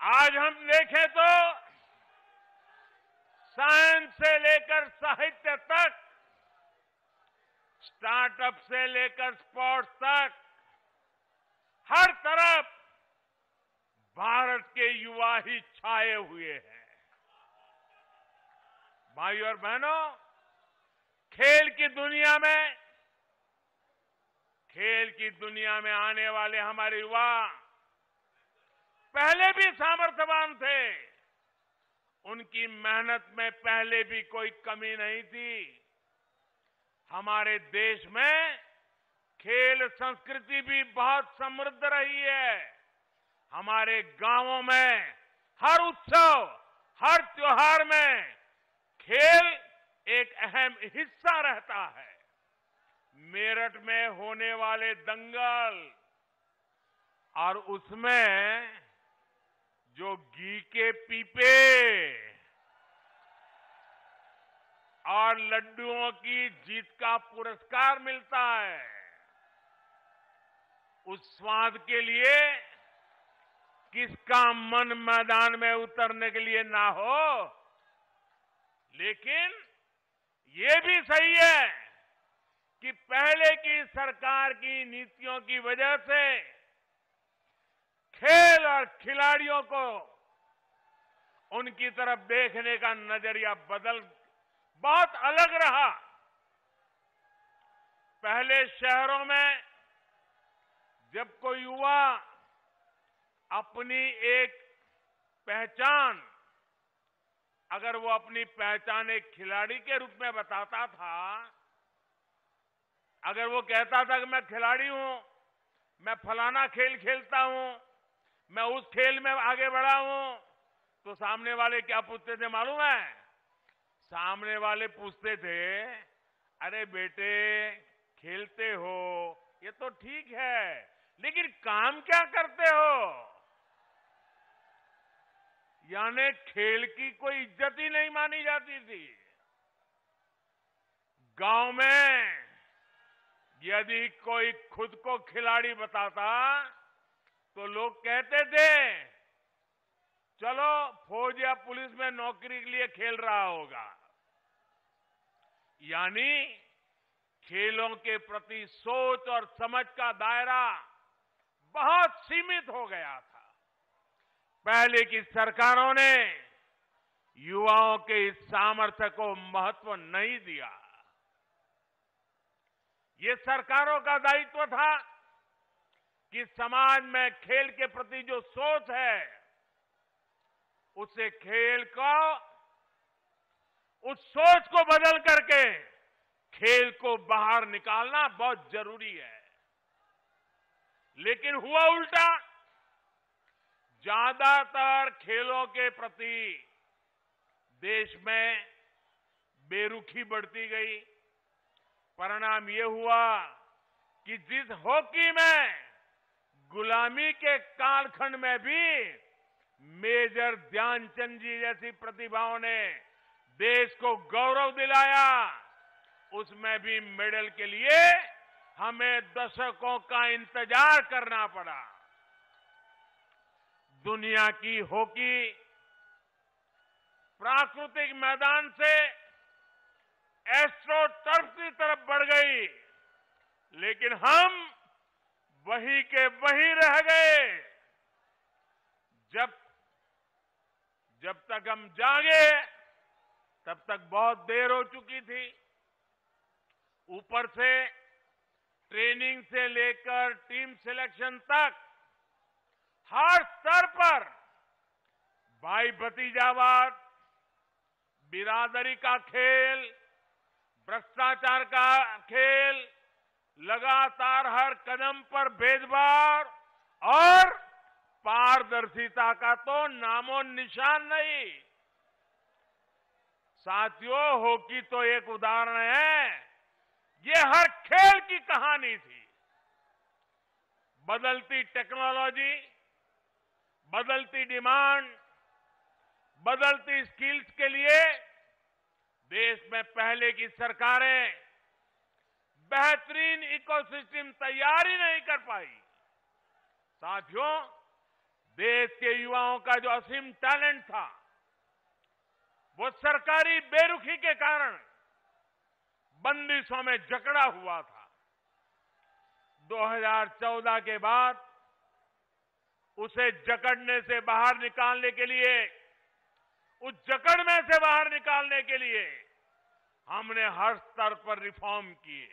आज हम देखें तो साइंस से लेकर साहित्य तक, स्टार्टअप से लेकर स्पोर्ट्स तक, हर तरफ भारत के युवा ही छाए हुए हैं। भाइयों और बहनों, खेल की दुनिया में आने वाले हमारे युवा पहले भी सामर्थ्यवान थे। उनकी मेहनत में पहले भी कोई कमी नहीं थी। हमारे देश में खेल संस्कृति भी बहुत समृद्ध रही है। हमारे गांवों में हर उत्सव, हर त्योहार में खेल एक अहम हिस्सा रहता है। मेरठ में होने वाले दंगल और उसमें जो घी के पीपे और लड्डुओं की जीत का पुरस्कार मिलता है, उस स्वाद के लिए किसका मन मैदान में उतरने के लिए ना हो। लेकिन ये भी सही है कि पहले की सरकार की नीतियों की वजह से खेल और खिलाड़ियों को उनकी तरफ देखने का नजरिया बहुत अलग रहा। पहले शहरों में जब कोई युवा अपनी एक पहचान, अगर वो अपनी पहचान एक खिलाड़ी के रूप में बताता था, अगर वो कहता था कि मैं खिलाड़ी हूं, मैं फलाना खेल खेलता हूं, मैं उस खेल में आगे बढ़ा हूं, तो सामने वाले क्या पूछते थे मालूम है? सामने वाले पूछते थे, अरे बेटे खेलते हो ये तो ठीक है, लेकिन काम क्या करते हो? यानी खेल की कोई इज्जत ही नहीं मानी जाती थी। गांव में यदि कोई खुद को खिलाड़ी बताता तो लोग कहते थे चलो फौज या पुलिस में नौकरी के लिए खेल रहा होगा। यानी खेलों के प्रति सोच और समझ का दायरा बहुत सीमित हो गया था। पहले की सरकारों ने युवाओं के इस सामर्थ्य को महत्व नहीं दिया। ये सरकारों का दायित्व था कि समाज में खेल के प्रति जो सोच है उसे खेल को उस सोच को बदल करके खेल को बाहर निकालना बहुत जरूरी है। लेकिन हुआ उल्टा। ज्यादातर खेलों के प्रति देश में बेरुखी बढ़ती गई। परिणाम ये हुआ कि जिस हॉकी में गुलामी के कालखंड में भी मेजर ध्यानचंद जी जैसी प्रतिभाओं ने देश को गौरव दिलाया, उसमें भी मेडल के लिए हमें दशकों का इंतजार करना पड़ा। दुनिया की हॉकी प्राकृतिक मैदान से एस्ट्रो टर्फ की तरफ बढ़ गई, लेकिन हम वहीं के वहीं रह गए। जब तक हम जागे तब तक बहुत देर हो चुकी थी। ऊपर से ट्रेनिंग से लेकर टीम सिलेक्शन तक हर स्तर पर भाई भतीजावाद, बिरादरी का खेल, भ्रष्टाचार का खेल, लगातार हर कदम पर भेदभाव और पारदर्शिता का तो नामो निशान नहीं। साथियों, हॉकी तो एक उदाहरण है। ये हर खेल की कहानी थी। बदलती टेक्नोलॉजी, बदलती डिमांड, बदलती स्किल्स के लिए देश में पहले की सरकारें बेहतरीन इकोसिस्टम तैयार ही नहीं कर पाई। साथियों, देश के युवाओं का जो असीम टैलेंट था वो सरकारी बेरुखी के कारण बंदिशों में जकड़ा हुआ था। 2014 के बाद उसे जकड़ने से बाहर निकालने के लिए, उस जकड़ में से बाहर निकालने के लिए हमने हर स्तर पर रिफॉर्म किए।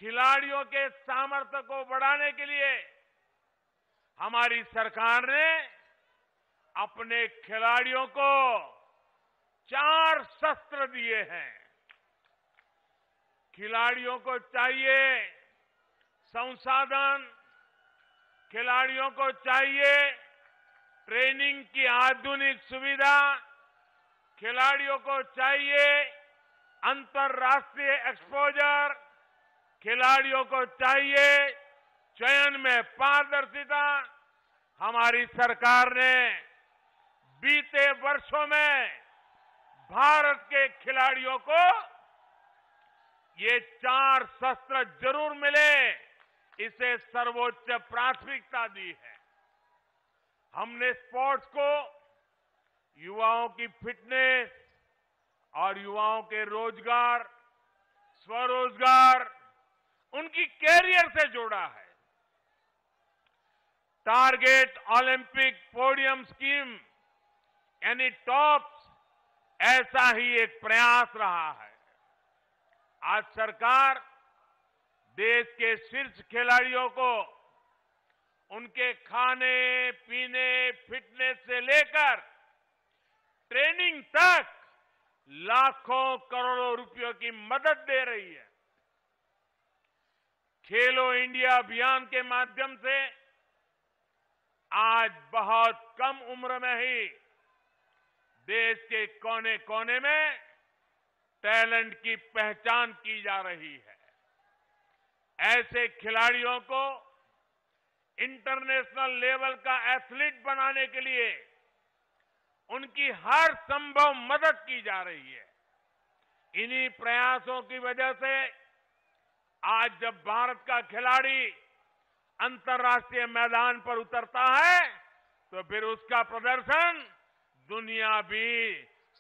खिलाड़ियों के सामर्थ्य को बढ़ाने के लिए हमारी सरकार ने अपने खिलाड़ियों को 4 शस्त्र दिए हैं। खिलाड़ियों को चाहिए संसाधन, खिलाड़ियों को चाहिए ट्रेनिंग की आधुनिक सुविधा, खिलाड़ियों को चाहिए अंतर्राष्ट्रीय एक्सपोजर, खिलाड़ियों को चाहिए चयन में पारदर्शिता। हमारी सरकार ने बीते वर्षों में भारत के खिलाड़ियों को ये 4 शस्त्र जरूर मिले, इसे सर्वोच्च प्राथमिकता दी है। हमने स्पोर्ट्स को युवाओं की फिटनेस और युवाओं के रोजगार, स्वरोजगार, उनकी कैरियर से जोड़ा है। टारगेट ओलंपिक पोडियम स्कीम यानी टॉप्स, ऐसा ही एक प्रयास रहा है। आज सरकार देश के शीर्ष खिलाड़ियों को उनके खाने पीने, फिटनेस से लेकर ट्रेनिंग तक लाखों करोड़ों रुपयों की मदद दे रही है। खेलो इंडिया अभियान के माध्यम से आज बहुत कम उम्र में ही देश के कोने कोने में टैलेंट की पहचान की जा रही है। ऐसे खिलाड़ियों को इंटरनेशनल लेवल का एथलीट बनाने के लिए उनकी हर संभव मदद की जा रही है। इन्हीं प्रयासों की वजह से आज जब भारत का खिलाड़ी अंतर्राष्ट्रीय मैदान पर उतरता है तो फिर उसका प्रदर्शन दुनिया भी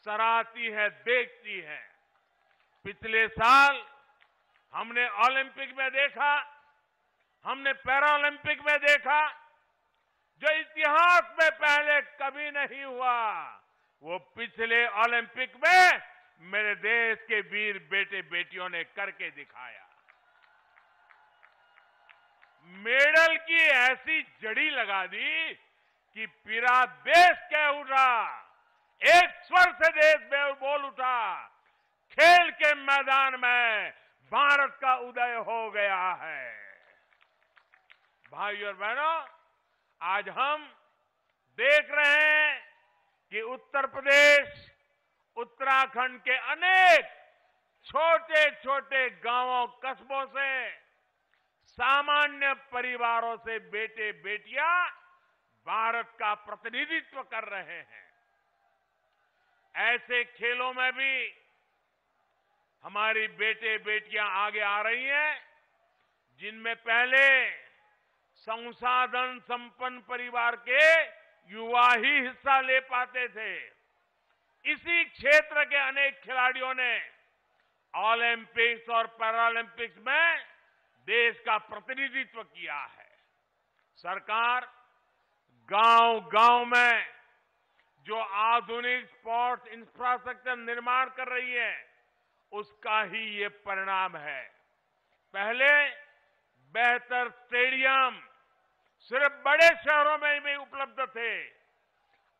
सराहती है, देखती है। पिछले साल हमने ओलंपिक में देखा, हमने पैरा ओलंपिक में देखा, जो इतिहास में पहले कभी नहीं हुआ, वो पिछले ओलंपिक में मेरे देश के वीर बेटे बेटियों ने करके दिखाया। मेडल की ऐसी जड़ी लगा दी कि पूरा देश कह उठा, एक स्वर से देश बोल उठा, खेल के मैदान में भारत का उदय हो गया है। भाइयों और बहनों, आज हम देख रहे हैं कि उत्तर प्रदेश, उत्तराखंड के अनेक छोटे छोटे गांवों, कस्बों से, सामान्य परिवारों से बेटे बेटियां भारत का प्रतिनिधित्व कर रहे हैं। ऐसे खेलों में भी हमारी बेटे बेटियां आगे आ रही हैं, जिनमें पहले संसाधन संपन्न परिवार के युवा ही हिस्सा ले पाते थे। इसी क्षेत्र के अनेक खिलाड़ियों ने ओलंपिक्स और पैरालंपिक्स में देश का प्रतिनिधित्व किया है। सरकार गांव-गांव में जो आधुनिक स्पोर्ट्स इंफ्रास्ट्रक्चर निर्माण कर रही है, उसका ही ये परिणाम है। पहले बेहतर स्टेडियम सिर्फ बड़े शहरों में भी उपलब्ध थे,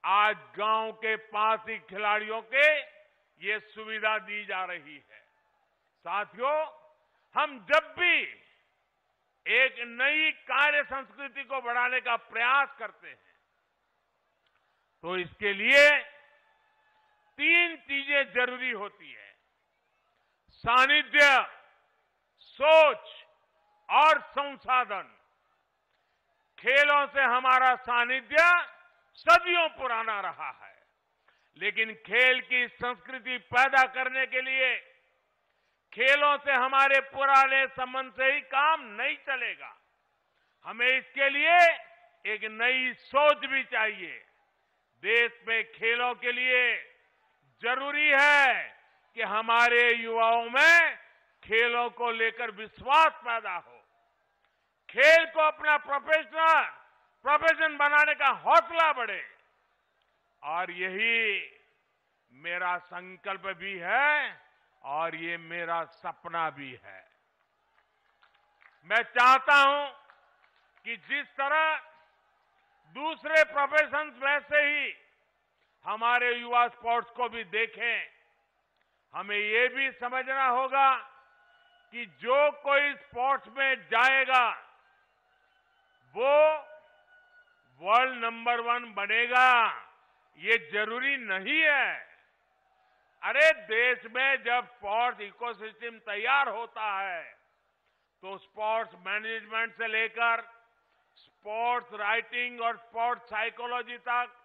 आज गांव के पास ही खिलाड़ियों के ये सुविधा दी जा रही है। साथियों, हम जब भी एक नई कार्य संस्कृति को बढ़ाने का प्रयास करते हैं, तो इसके लिए 3 चीजें जरूरी होती है: सानिध्य, सोच और संसाधन। खेलों से हमारा सानिध्य सदियों पुराना रहा है, लेकिन खेल की संस्कृति पैदा करने के लिए खेलों से हमारे पुराने संबंध से ही काम नहीं चलेगा। हमें इसके लिए एक नई सोच भी चाहिए। देश में खेलों के लिए जरूरी है कि हमारे युवाओं में खेलों को लेकर विश्वास पैदा हो, खेल को अपना प्रोफेशन बनाने का हौसला बढ़े। और यही मेरा संकल्प भी है और ये मेरा सपना भी है। मैं चाहता हूं कि जिस तरह दूसरे प्रोफेशंस में से ही हमारे युवा स्पोर्ट्स को भी देखें, हमें ये भी समझना होगा कि जो कोई स्पोर्ट्स में जाएगा वो वर्ल्ड नंबर 1 बनेगा, ये जरूरी नहीं है। अरे देश में जब स्पोर्ट्स इकोसिस्टम तैयार होता है तो स्पोर्ट्स मैनेजमेंट से लेकर स्पोर्ट्स राइटिंग और स्पोर्ट्स साइकोलॉजी तक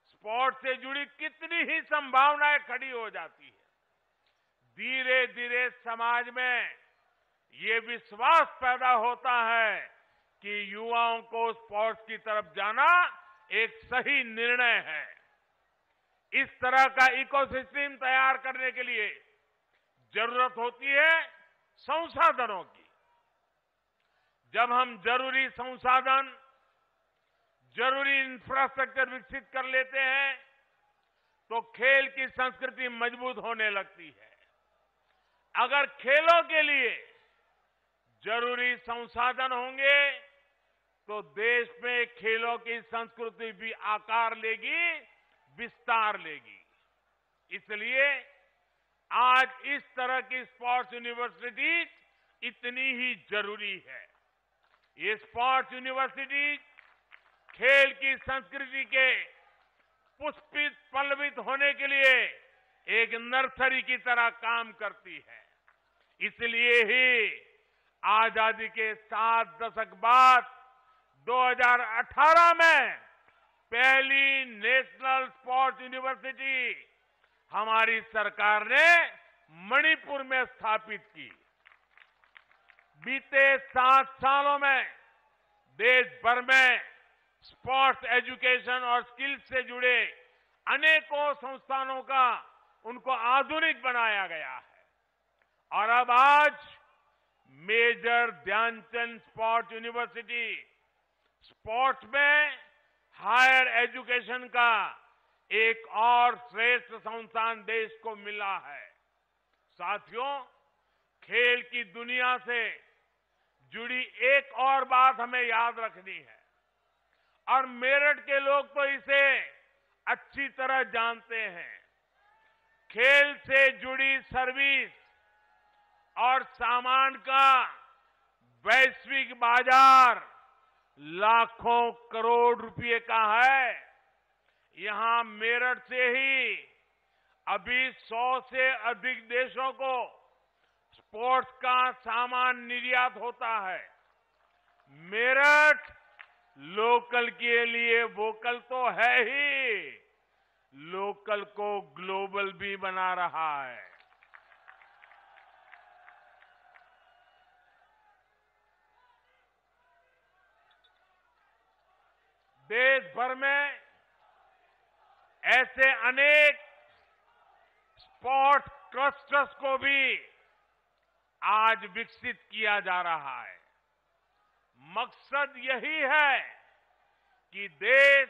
स्पोर्ट्स से जुड़ी कितनी ही संभावनाएं खड़ी हो जाती है। धीरे धीरे समाज में ये विश्वास पैदा होता है कि युवाओं को स्पोर्ट्स की तरफ जाना एक सही निर्णय है। इस तरह का इकोसिस्टम तैयार करने के लिए जरूरत होती है संसाधनों की। जब हम जरूरी संसाधन, जरूरी इंफ्रास्ट्रक्चर विकसित कर लेते हैं तो खेल की संस्कृति मजबूत होने लगती है। अगर खेलों के लिए जरूरी संसाधन होंगे तो देश में खेलों की संस्कृति भी आकार लेगी, विस्तार लेगी। इसलिए आज इस तरह की स्पोर्ट्स यूनिवर्सिटी इतनी ही जरूरी है। ये स्पोर्ट्स यूनिवर्सिटी खेल की संस्कृति के पुष्पित पल्लवित होने के लिए एक नर्सरी की तरह काम करती है। इसलिए ही आजादी के 7 दशक बाद 2018 में पहली नेशनल स्पोर्ट्स यूनिवर्सिटी हमारी सरकार ने मणिपुर में स्थापित की। बीते 7 सालों में देश भर में स्पोर्ट्स एजुकेशन और स्किल्स से जुड़े अनेकों संस्थानों का उनको आधुनिक बनाया गया है और अब आज major Dhyan Chand sports university sports में हायर एजुकेशन का एक और श्रेष्ठ संस्थान देश को मिला है। साथियों, खेल की दुनिया से जुड़ी एक और बात हमें याद रखनी है और मेरठ के लोग तो इसे अच्छी तरह जानते हैं। खेल से जुड़ी सर्विस और सामान का वैश्विक बाजार लाखों करोड़ रुपए का है। यहां मेरठ से ही अभी 100 से अधिक देशों को स्पोर्ट्स का सामान निर्यात होता है। मेरठ लोकल के लिए वोकल तो है ही, लोकल को ग्लोबल भी बना रहा है। देश भर में ऐसे अनेक स्पोर्ट्स क्लस्टर्स को भी आज विकसित किया जा रहा है। मकसद यही है कि देश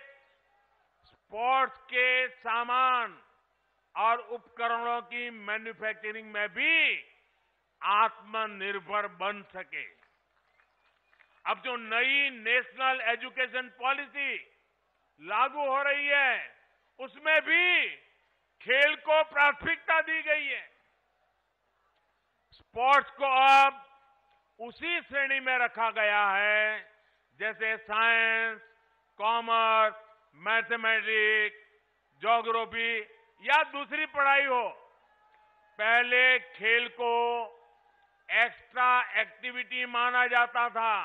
स्पोर्ट्स के सामान और उपकरणों की मैन्युफैक्चरिंग में भी आत्मनिर्भर बन सके। अब जो नई नेशनल एजुकेशन पॉलिसी लागू हो रही है, उसमें भी खेल को प्राथमिकता दी गई है। स्पोर्ट्स को अब उसी श्रेणी में रखा गया है जैसे साइंस, कॉमर्स, मैथमेटिक्स, ज्योग्राफी या दूसरी पढ़ाई हो। पहले खेल को एक्स्ट्रा एक्टिविटी माना जाता था,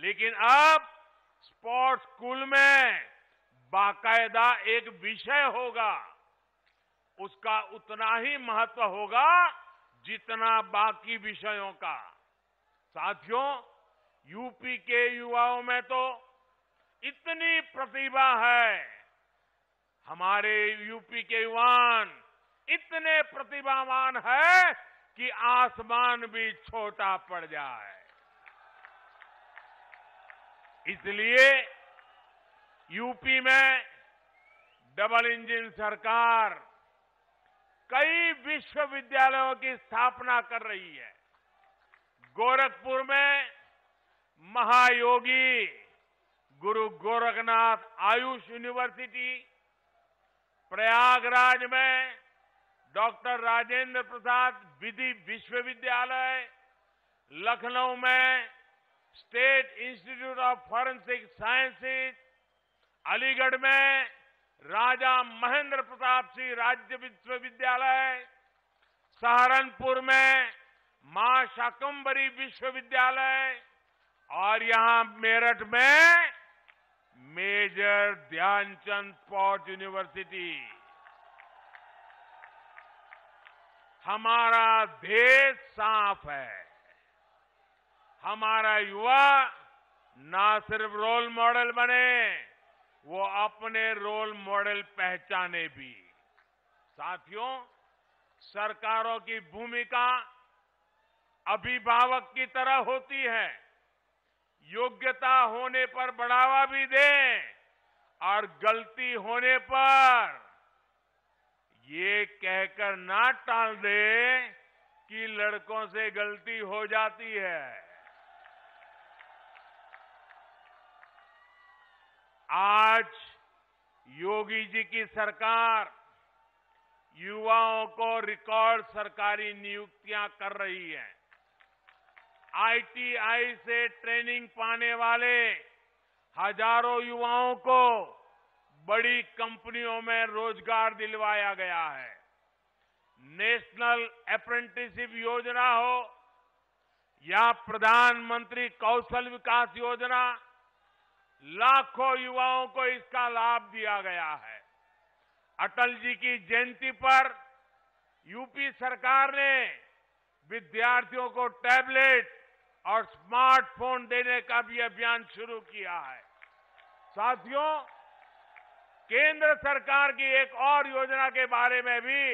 लेकिन अब स्पोर्ट्स स्कूल में बाकायदा एक विषय होगा। उसका उतना ही महत्व होगा जितना बाकी विषयों का। साथियों, यूपी के युवाओं में तो इतनी प्रतिभा है, हमारे यूपी के युवान इतने प्रतिभावान है कि आसमान भी छोटा पड़ जाए। इसलिए यूपी में डबल इंजन सरकार कई विश्वविद्यालयों की स्थापना कर रही है। गोरखपुर में महायोगी गुरु गोरखनाथ आयुष यूनिवर्सिटी, प्रयागराज में डॉक्टर राजेंद्र प्रसाद विधि विश्वविद्यालय, लखनऊ में state institute of forensic sciences, Aligarh में राजा महेंद्र प्रताप सिंह राज्य विश्वविद्यालय, सहारनपुर में मां शाकंभरी विश्वविद्यालय और यहां मेरठ में मेजर ध्यानचंद स्पोर्ट्स यूनिवर्सिटी। हमारा देश साफ है। हमारा युवा ना सिर्फ रोल मॉडल बने, वो अपने रोल मॉडल पहचाने भी। साथियों, सरकारों की भूमिका अभिभावक की तरह होती है। योग्यता होने पर बढ़ावा भी दें और गलती होने पर ये कहकर ना टाल दे कि लड़कों से गलती हो जाती है। आज योगी जी की सरकार युवाओं को रिकॉर्ड सरकारी नियुक्तियां कर रही है। आईटीआई से ट्रेनिंग पाने वाले हजारों युवाओं को बड़ी कंपनियों में रोजगार दिलवाया गया है। नेशनल अप्रेंटिसशिप योजना हो या प्रधानमंत्री कौशल विकास योजना, लाखों युवाओं को इसका लाभ दिया गया है। अटल जी की जयंती पर यूपी सरकार ने विद्यार्थियों को टैबलेट और स्मार्टफोन देने का भी अभियान शुरू किया है। साथियों, केंद्र सरकार की एक और योजना के बारे में भी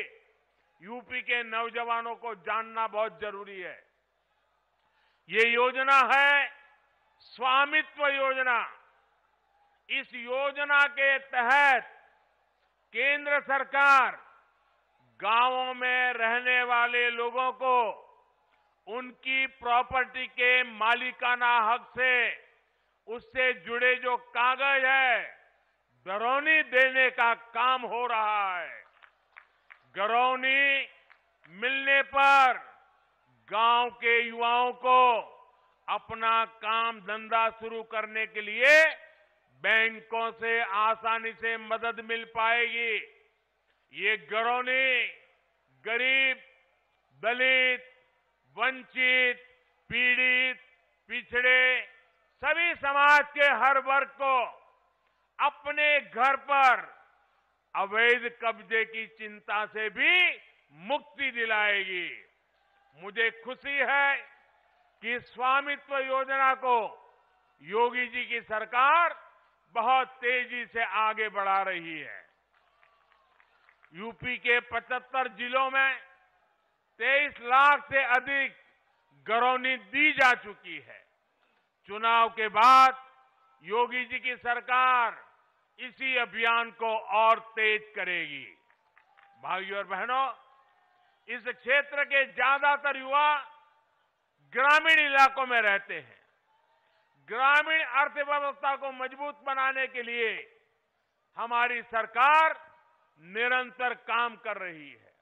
यूपी के नौजवानों को जानना बहुत जरूरी है। ये योजना है स्वामित्व योजना। इस योजना के तहत केंद्र सरकार गांवों में रहने वाले लोगों को उनकी प्रॉपर्टी के मालिकाना हक से उससे जुड़े जो कागज है गरौनी देने का काम हो रहा है। गरौनी मिलने पर गांव के युवाओं को अपना काम धंधा शुरू करने के लिए बैंकों से आसानी से मदद मिल पाएगी। ये गरौनी गरीब, दलित, वंचित, पीड़ित, पिछड़े सभी समाज के हर वर्ग को अपने घर पर अवैध कब्जे की चिंता से भी मुक्ति दिलाएगी। मुझे खुशी है कि स्वामित्व योजना को योगी जी की सरकार बहुत तेजी से आगे बढ़ा रही है। यूपी के 75 जिलों में 23 लाख से अधिक गरौनी दी जा चुकी है। चुनाव के बाद योगी जी की सरकार इसी अभियान को और तेज करेगी। भाइयों और बहनों, इस क्षेत्र के ज्यादातर युवा ग्रामीण इलाकों में रहते हैं। ग्रामीण अर्थव्यवस्था को मजबूत बनाने के लिए हमारी सरकार निरंतर काम कर रही है।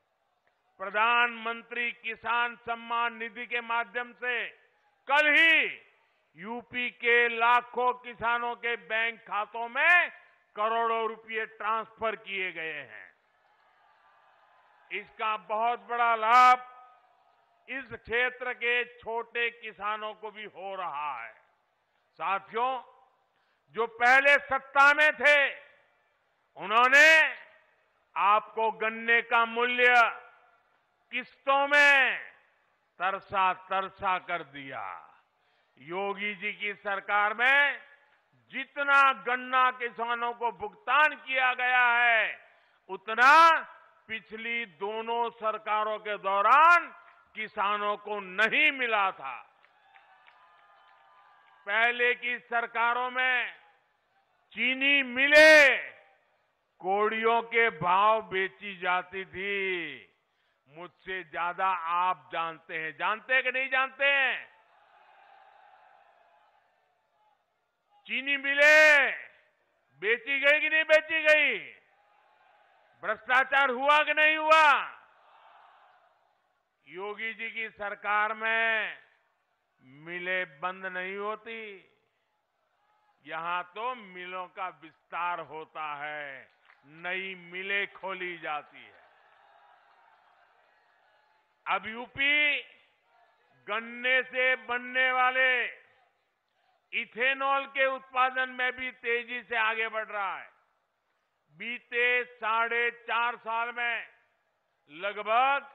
प्रधानमंत्री किसान सम्मान निधि के माध्यम से कल ही यूपी के लाखों किसानों के बैंक खातों में करोड़ों रुपए ट्रांसफर किए गए हैं। इसका बहुत बड़ा लाभ इस क्षेत्र के छोटे किसानों को भी हो रहा है। साथियों, जो पहले सत्ता में थे उन्होंने आपको गन्ने का मूल्य किस्तों में तरसा तरसा कर दिया। योगी जी की सरकार में जितना गन्ना किसानों को भुगतान किया गया है उतना पिछली दोनों सरकारों के दौरान किसानों को नहीं मिला था। पहले की सरकारों में चीनी मिले कोड़ियों के भाव बेची जाती थी। मुझसे ज्यादा आप जानते हैं, जानते हैं कि नहीं जानते हैं? चीनी मिले बेची गई कि नहीं बेची गई? भ्रष्टाचार हुआ कि नहीं हुआ? योगी जी की सरकार में मिलें बंद नहीं होती, यहां तो मिलों का विस्तार होता है, नई मिलें खोली जाती है। अब यूपी गन्ने से बनने वाले इथेनॉल के उत्पादन में भी तेजी से आगे बढ़ रहा है। बीते 4.5 साल में लगभग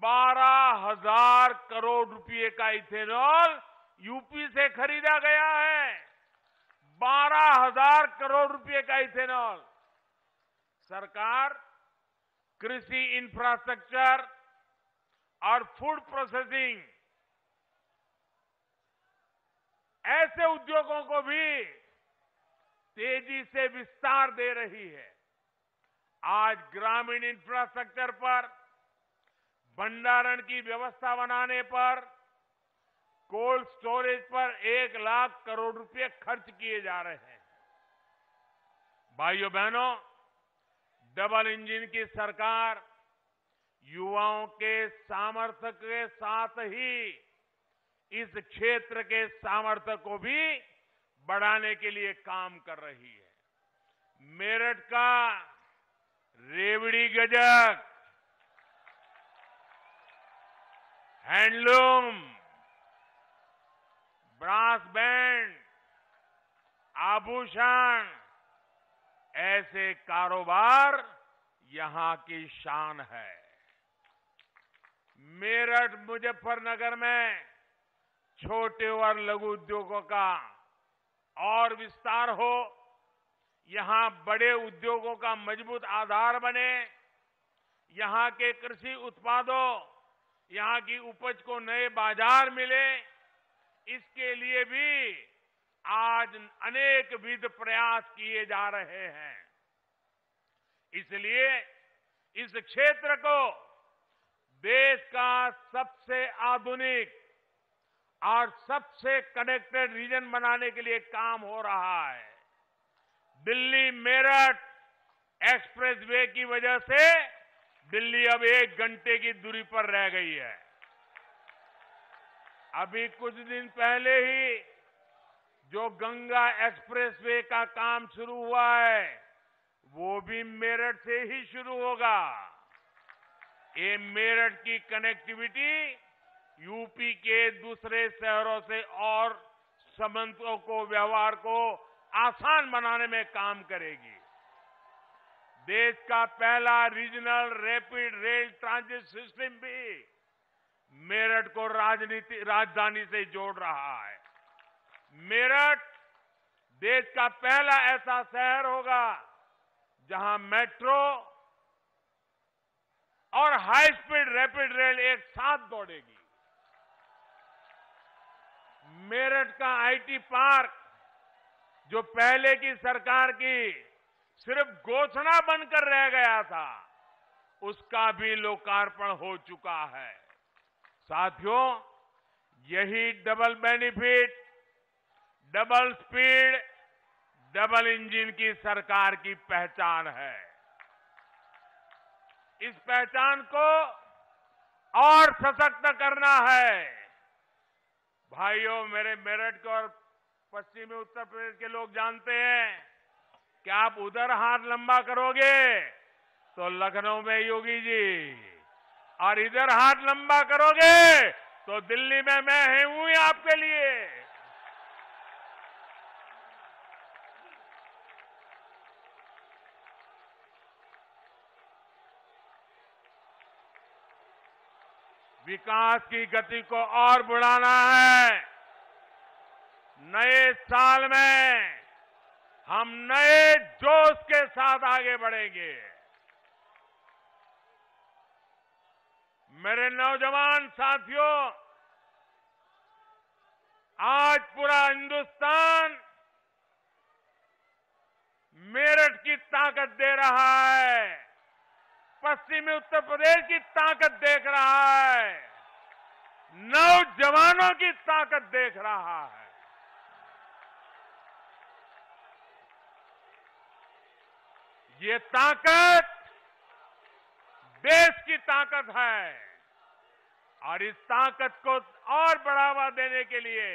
12,000 करोड़ रुपए का इथेनॉल यूपी से खरीदा गया है। 12,000 करोड़ रुपए का इथेनॉल। सरकार कृषि इंफ्रास्ट्रक्चर और फूड प्रोसेसिंग ऐसे उद्योगों को भी तेजी से विस्तार दे रही है। आज ग्रामीण इंफ्रास्ट्रक्चर पर, भंडारण की व्यवस्था बनाने पर, कोल्ड स्टोरेज पर 1 लाख करोड़ रुपए खर्च किए जा रहे हैं। भाइयों बहनों, डबल इंजन की सरकार युवाओं के सामर्थ्य के साथ ही इस क्षेत्र के सामर्थ्य को भी बढ़ाने के लिए काम कर रही है। मेरठ का रेवड़ी गजक, हैंडलूम, ब्रास बैंड, आभूषण, ऐसे कारोबार यहां की शान है। मेरठ मुजफ्फरनगर में छोटे और लघु उद्योगों का और विस्तार हो, यहां बड़े उद्योगों का मजबूत आधार बने, यहां के कृषि उत्पादों, यहां की उपज को नए बाजार मिले, इसके लिए भी आज अनेक विध प्रयास किए जा रहे हैं। इसलिए इस क्षेत्र को देश का सबसे आधुनिक और सबसे कनेक्टेड रीजन बनाने के लिए काम हो रहा है। दिल्ली मेरठ एक्सप्रेसवे की वजह से दिल्ली अब 1 घंटे की दूरी पर रह गई है। अभी कुछ दिन पहले ही जो गंगा एक्सप्रेसवे का काम शुरू हुआ है, वो भी मेरठ से ही शुरू होगा। ये मेरठ की कनेक्टिविटी यूपी के दूसरे शहरों से और संबंधों को, व्यवहार को आसान बनाने में काम करेगी। देश का पहला regional rapid rail transit system भी मेरठ को राजधानी से जोड़ रहा है। मेरठ देश का पहला ऐसा शहर होगा जहां मेट्रो और हाई स्पीड रैपिड रेल एक साथ दौड़ेगी। मेरठ का आईटी पार्क, जो पहले की सरकार की सिर्फ घोषणा बनकर रह गया था, उसका भी लोकार्पण हो चुका है। साथियों, यही double benefit, double speed, double engine की सरकार की पहचान है। इस पहचान को और सशक्त करना है। भाइयों, मेरे मेरठ के और पश्चिमी उत्तर प्रदेश के लोग जानते हैं कि आप उधर हाथ लंबा करोगे तो लखनऊ में योगी जी, और इधर हाथ लंबा करोगे तो दिल्ली में मैं हूं आपके लिए। विकास की गति को और बढ़ाना है। नए साल में हम नए जोश के साथ आगे बढ़ेंगे। मेरे नौजवान साथियों, आज पूरा हिंदुस्तान मेरठ की ताकत दे रहा है, पश्चिमी उत्तर प्रदेश की ताकत देख रहा है, नौजवानों की ताकत देख रहा है। ये ताकत देश की ताकत है, और इस ताकत को और बढ़ावा देने के लिए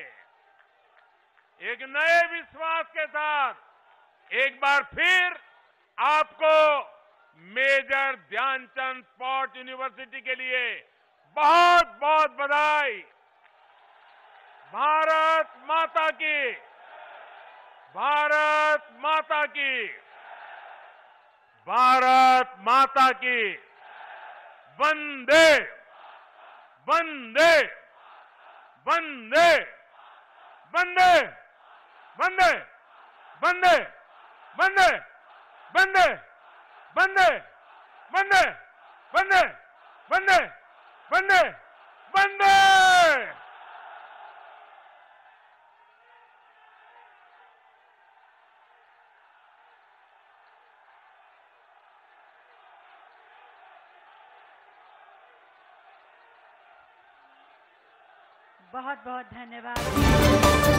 एक नए विश्वास के साथ एक बार फिर आपको मेजर ध्यानचंद स्पोर्ट्स यूनिवर्सिटी के लिए बहुत बहुत बधाई। भारत माता की, भारत माता की, भारत माता की। वंदे वंदे वंदे वंदे वंदे वंदे वंदे वंदे वंदे वंदे वंदे वंदे वंदे वंदे। बहुत बहुत धन्यवाद।